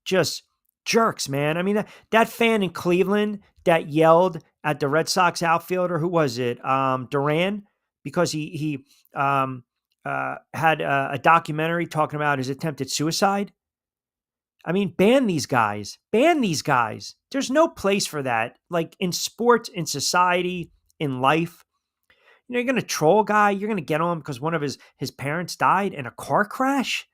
just jerks, man. I mean, that fan in Cleveland that yelled at the Red Sox outfielder, who was it? Duran, because he had a documentary talking about his attempted suicide. I mean, ban these guys. Ban these guys. There's no place for that. Like in sports, in society, in life. You're going to troll a guy. You're going to get on him because one of his parents died in a car crash.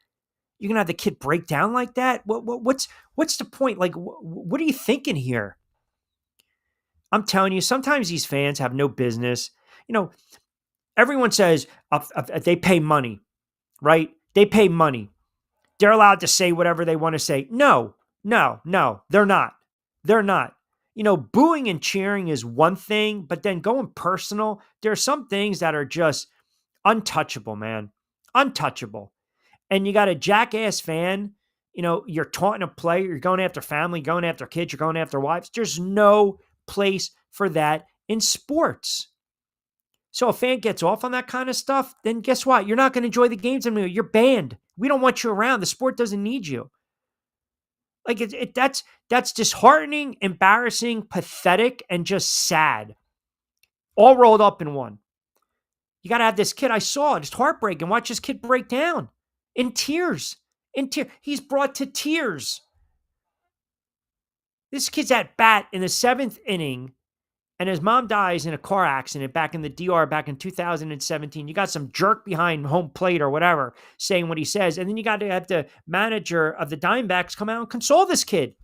You're going to have the kid break down like that? What's the point? Like, what are you thinking here? I'm telling you, sometimes these fans have no business. Everyone says they pay money, right? They pay money. They're allowed to say whatever they want to say. No, they're not. They're not. Booing and cheering is one thing, but then going personal, there are some things that are just untouchable, man. Untouchable. And you got a jackass fan, you're taunting a player, you're going after family, going after kids, you're going after wives. There's no place for that in sports. So a fan gets off on that kind of stuff, then guess what? You're not going to enjoy the games anymore. You're banned. We don't want you around. The sport doesn't need you. Like that's disheartening, embarrassing, pathetic, and just sad. All rolled up in one. You got to have this kid. I saw it. It's heartbreaking. Watch this kid break down in tears. He's brought to tears. This kid's at bat in the 7th inning, and his mom dies in a car accident back in the DR back in 2017. You got some jerk behind home plate or whatever saying what he says, and then you got to have the manager of the Diamondbacks come out and console this kid.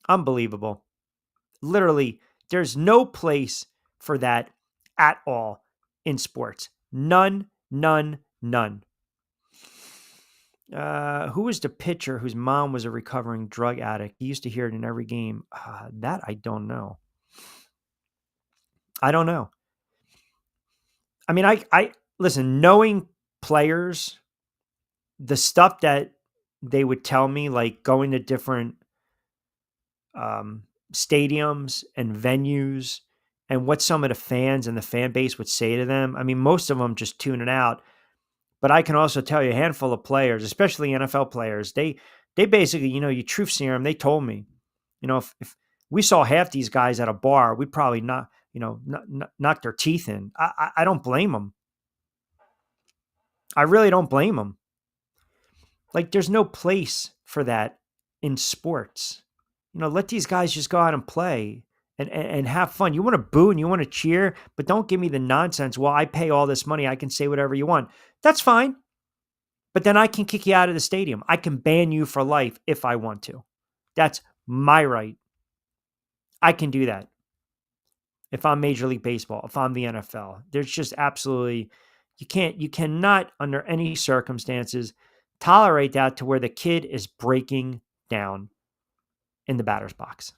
Unbelievable. Literally, there's no place for that at all in sports. None. Who was the pitcher whose mom was a recovering drug addict? He used to hear it in every game. That I don't know. I don't know. I mean, I listen, knowing players, the stuff that they would tell me, like going to different stadiums and venues and what some of the fans and the fan base would say to them. I mean, most of them just tune it out. But I can also tell you a handful of players, especially NFL players, they basically, you truth serum, they told me, if we saw half these guys at a bar, we'd probably not, knock their teeth in. I don't blame them. I really don't blame them. Like, there's no place for that in sports. Let these guys just go out and play and have fun. You want to boo and you want to cheer, but don't give me the nonsense. Well, I pay all this money. I can say whatever you want. That's fine. But then I can kick you out of the stadium. I can ban you for life if I want to. That's my right. I can do that. If I'm Major League Baseball, if I'm the NFL, there's just absolutely, you cannot under any circumstances tolerate that to where the kid is breaking down in the batter's box.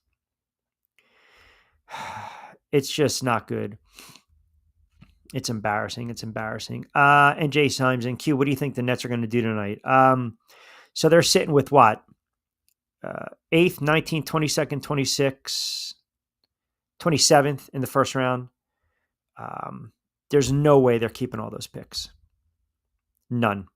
It's just not good. It's embarrassing. And Jay Symes and Q, what do you think the Nets are going to do tonight? So they're sitting with what? 8th, 19th, 22nd, 26th, 27th in the first round. There's no way they're keeping all those picks. None.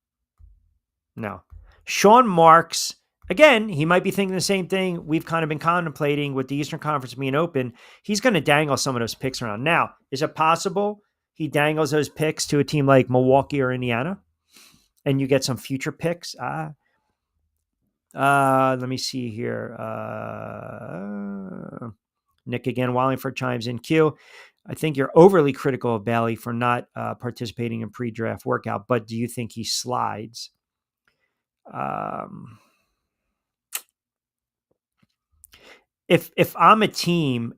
No. Sean Marks, again, he might be thinking the same thing we've kind of been contemplating with the Eastern Conference being open. He's going to dangle some of those picks around. Now, is it possible he dangles those picks to a team like Milwaukee or Indiana and you get some future picks? Let me see here. Nick again, Wallingford chimes in. Q, I think you're overly critical of Bailey for not participating in pre-draft workout, but do you think he slides? If I'm a team,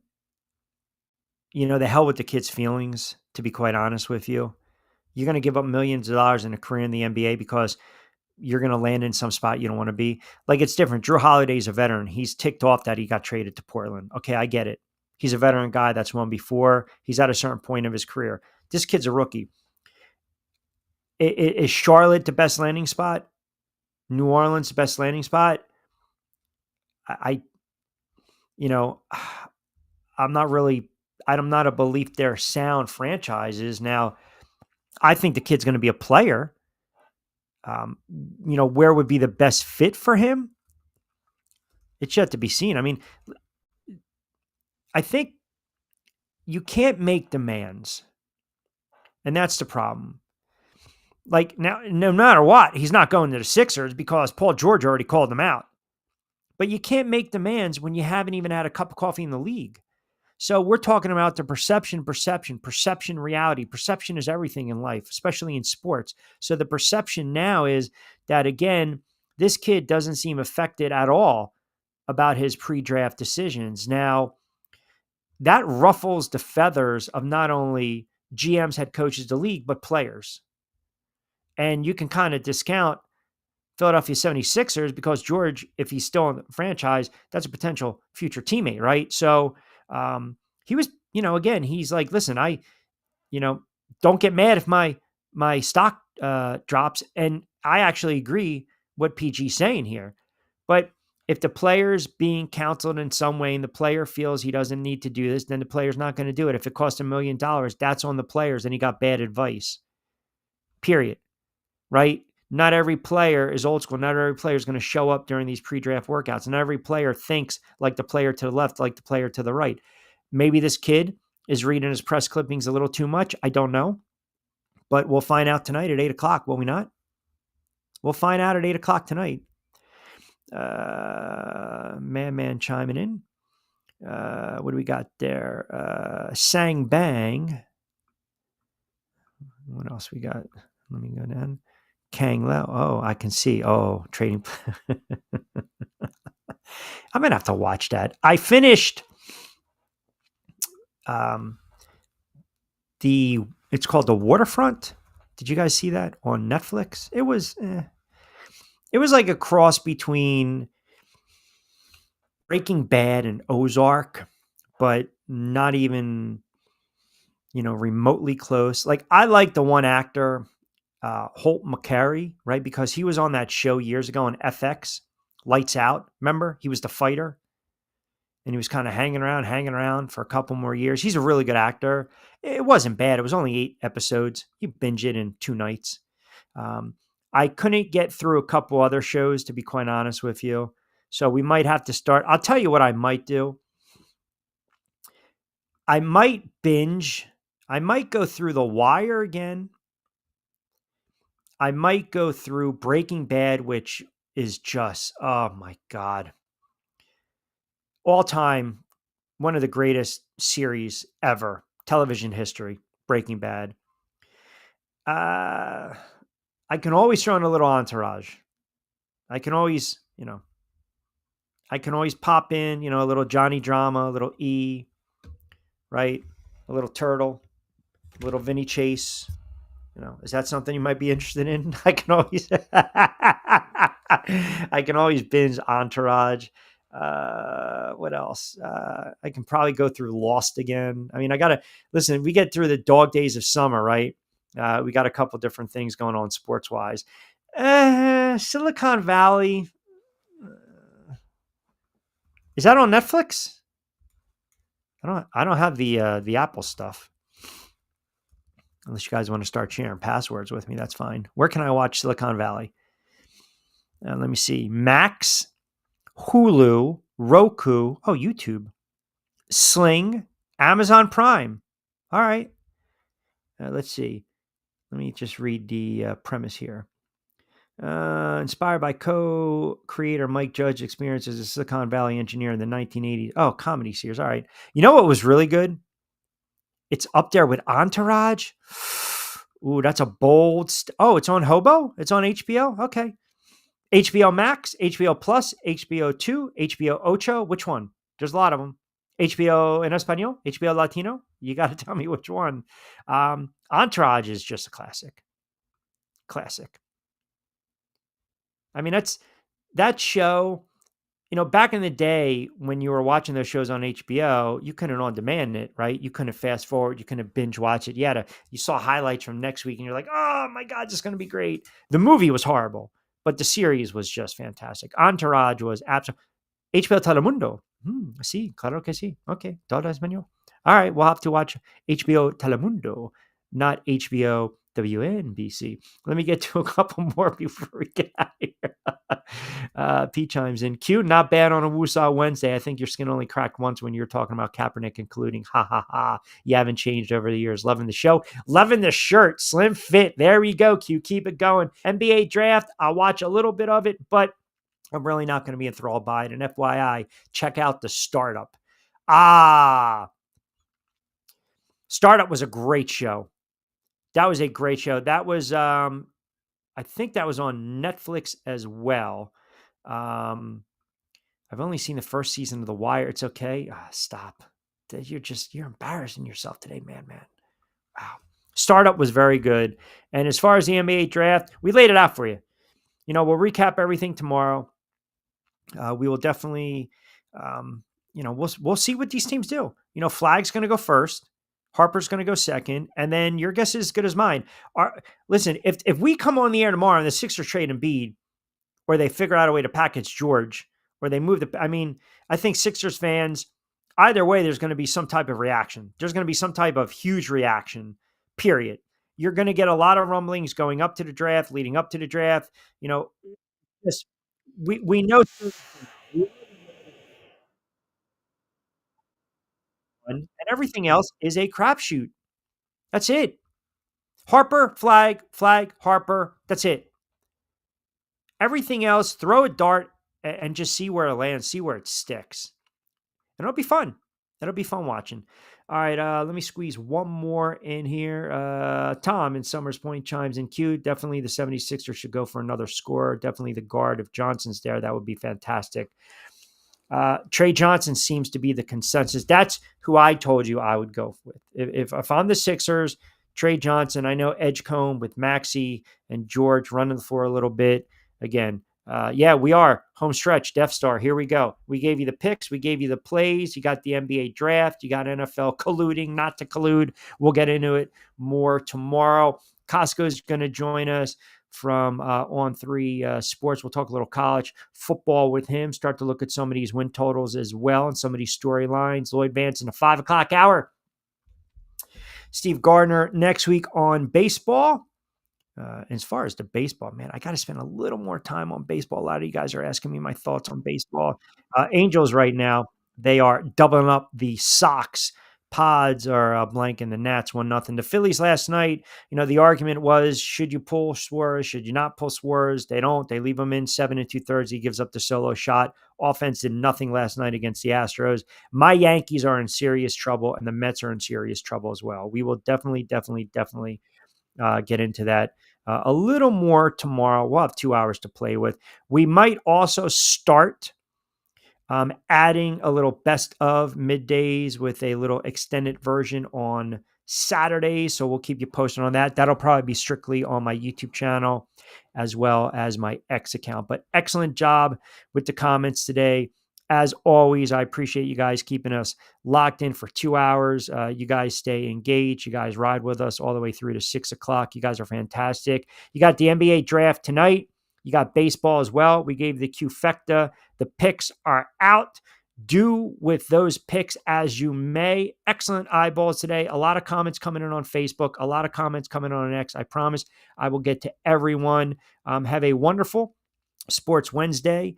the hell with the kid's feelings, to be quite honest with you. You're going to give up millions of dollars in a career in the NBA because you're going to land in some spot you don't want to be. Like, it's different. Drew Holiday's a veteran. He's ticked off that he got traded to Portland. Okay, I get it. He's a veteran guy that's won before. He's at a certain point of his career. This kid's a rookie. Is Charlotte the best landing spot? New Orleans the best landing spot? I'm not a belief they're sound franchises. Now, I think the kid's going to be a player. Where would be the best fit for him? It's yet to be seen. I mean, I think you can't make demands. And that's the problem. Like, now, no matter what, he's not going to the Sixers because Paul George already called him out. But you can't make demands when you haven't even had a cup of coffee in the league. So we're talking about the perception, reality. Perception is everything in life, especially in sports. So the perception now is that, again, this kid doesn't seem affected at all about his pre-draft decisions. Now, that ruffles the feathers of not only GMs, head coaches, the league, but players. And you can kind of discount Philadelphia 76ers because George, if he's still in the franchise, that's a potential future teammate, right? So he was, again, he's like, listen, don't get mad if my stock drops. And I actually agree what PG's saying here. But if the player's being counseled in some way and the player feels he doesn't need to do this, then the player's not going to do it. If it costs $1 million, that's on the players and he got bad advice. Period. Right? Not every player is old school. Not every player is going to show up during these pre-draft workouts. And every player thinks like the player to the left, like the player to the right. Maybe this kid is reading his press clippings a little too much. I don't know. But we'll find out tonight at 8 o'clock, will we not? We'll find out at 8 o'clock tonight. Man chiming in. What do we got there? Sang Bang. What else we got? Let me go down. Kang Lao. Oh, I can see. Oh, trading. I'm going to have to watch that. I finished it's called The Waterfront. Did you guys see that on Netflix? It was like a cross between Breaking Bad and Ozark, but not even, remotely close. Like, I like the one actor, Holt McCary, right? Because he was on that show years ago on FX, Lights Out. Remember? He was the fighter. And he was kind of hanging around for a couple more years. He's a really good actor. It wasn't bad. It was only 8 episodes. You binge it in 2 nights. I couldn't get through a couple other shows, to be quite honest with you. So we might have to start. I'll tell you what I might do. I might binge. I might go through The Wire again. I might go through Breaking Bad, which is just, oh my God. All time, one of the greatest series ever, television history, Breaking Bad. I can always throw in a little Entourage. I can always pop in, a little Johnny Drama, a little E, right? A little Turtle, a little Vinny Chase. Is that something you might be interested in? I can always binge Entourage. What else? I can probably go through Lost again. I mean, listen, we get through the dog days of summer, right? We got a couple different things going on sports wise. Silicon Valley. Is that on Netflix? I don't have the Apple stuff. Unless you guys want to start sharing passwords with me, that's fine. Where can I watch Silicon Valley? Let me see. Max, Hulu, Roku, YouTube, Sling, Amazon Prime. All right. Let's see. Let me just read the premise here. Inspired by co-creator Mike Judge experience as a Silicon Valley engineer in the 1980s. Oh, comedy series. All right. You know what was really good? It's up there with Entourage. Ooh, that's a bold. It's on Hobo. It's on HBO. Okay. HBO Max, HBO Plus, HBO 2, HBO Ocho. Which one? There's a lot of them. HBO en Espanol, HBO Latino. You got to tell me which one. Entourage is just a classic. Classic. I mean, that show, back in the day when you were watching those shows on HBO, you couldn't on demand it, right? You couldn't fast forward. You couldn't binge watch it. You saw highlights from next week and you're like, oh my God, this is going to be great. The movie was horrible, but the series was just fantastic. Entourage was absolutely. HBO Telemundo. Sí, claro que sí. Okay, todo español. All right, we'll have to watch HBO Telemundo, not HBO WNBC. Let me get to a couple more before we get out of here. P chimes in. Q, not bad on a Woosah Wednesday. I think your skin only cracked once when you were talking about Kaepernick, including ha ha ha. You haven't changed over the years. Loving the show. Loving the shirt. Slim fit. There we go, Q. Keep it going. NBA draft. I'll watch a little bit of it, but I'm really not going to be enthralled by it. And FYI, check out The Startup. Startup was a great show. That was a great show. That was, I think that was on Netflix as well. I've only seen the first season of The Wire. It's okay. Stop. You're embarrassing yourself today, man. Wow. Startup was very good. And as far as the NBA draft, we laid it out for you. We'll recap everything tomorrow. We will definitely, we'll see what these teams do. Flag's going to go first. Harper's going to go second. And then your guess is as good as mine. Listen, if we come on the air tomorrow and the Sixers trade Embiid, or they figure out a way to package George, or they move I think Sixers fans, either way, there's going to be some type of reaction. There's going to be some type of huge reaction, period. You're going to get a lot of rumblings going up to the draft, leading up to the draft. We know, and everything else is a crapshoot. That's it. Harper, flag, Harper. That's it. Everything else, throw a dart and just see where it lands, see where it sticks. And it'll be fun. It'll be fun watching. All right, let me squeeze one more in here. Tom in Summers Point chimes in. Q. Definitely the 76ers should go for another scorer. Definitely the guard. If Johnson's there, that would be fantastic. Trey Johnson seems to be the consensus. That's who I told you I would go with. If I'm the Sixers, Trey Johnson. I know Edgecombe with Maxey and George running the floor a little bit. Again, we are home stretch, Death Star. Here we go. We gave you the picks. We gave you the plays. You got the NBA draft. You got NFL colluding, not to collude. We'll get into it more tomorrow. Costco's going to join us from On3 Sports. We'll talk a little college football with him, start to look at some of these win totals as well and some of these storylines. Lloyd Vance in the 5 o'clock hour. Steve Gardner next week on baseball. As far as the baseball, man, I got to spend a little more time on baseball. A lot of you guys are asking me my thoughts on baseball. Angels right now, they are doubling up the Sox. Pods are blanking the Nats 1-0. The Phillies last night, the argument was, should you pull Suarez? Should you not pull Suarez? They don't. They leave him in 7 2/3. He gives up the solo shot. Offense did nothing last night against the Astros. My Yankees are in serious trouble, and the Mets are in serious trouble as well. We will definitely get into that a little more tomorrow. We'll have 2 hours to play with. We might also start adding a little best of middays with a little extended version on Saturdays. So we'll keep you posted on that. That'll probably be strictly on my YouTube channel as well as my X account. But excellent job with the comments today. As always, I appreciate you guys keeping us locked in for 2 hours. You guys stay engaged. You guys ride with us all the way through to 6 o'clock. You guys are fantastic. You got the NBA draft tonight. You got baseball as well. We gave the Q-Fecta. The picks are out. Do with those picks as you may. Excellent eyeballs today. A lot of comments coming in on Facebook, a lot of comments coming in on X. I promise I will get to everyone. Have a wonderful Sports Wednesday.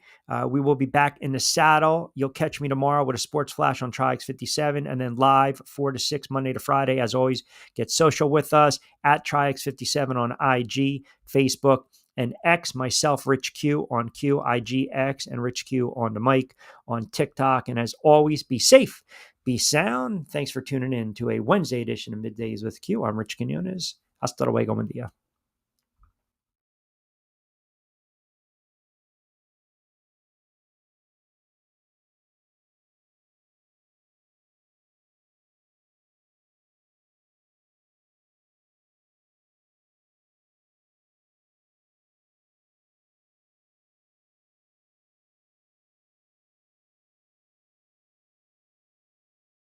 We will be back in the saddle. You'll catch me tomorrow with a sports flash on Triax57 and then live 4 to 6 Monday to Friday. As always, get social with us at Triax57 on IG, Facebook, and X. Myself, Rich Q on Q, IG, X, and Rich Q on the mic on TikTok. And as always, be safe, be sound. Thanks for tuning in to a Wednesday edition of Middays with Q. I'm Rich Quinones. Hasta luego, buen día.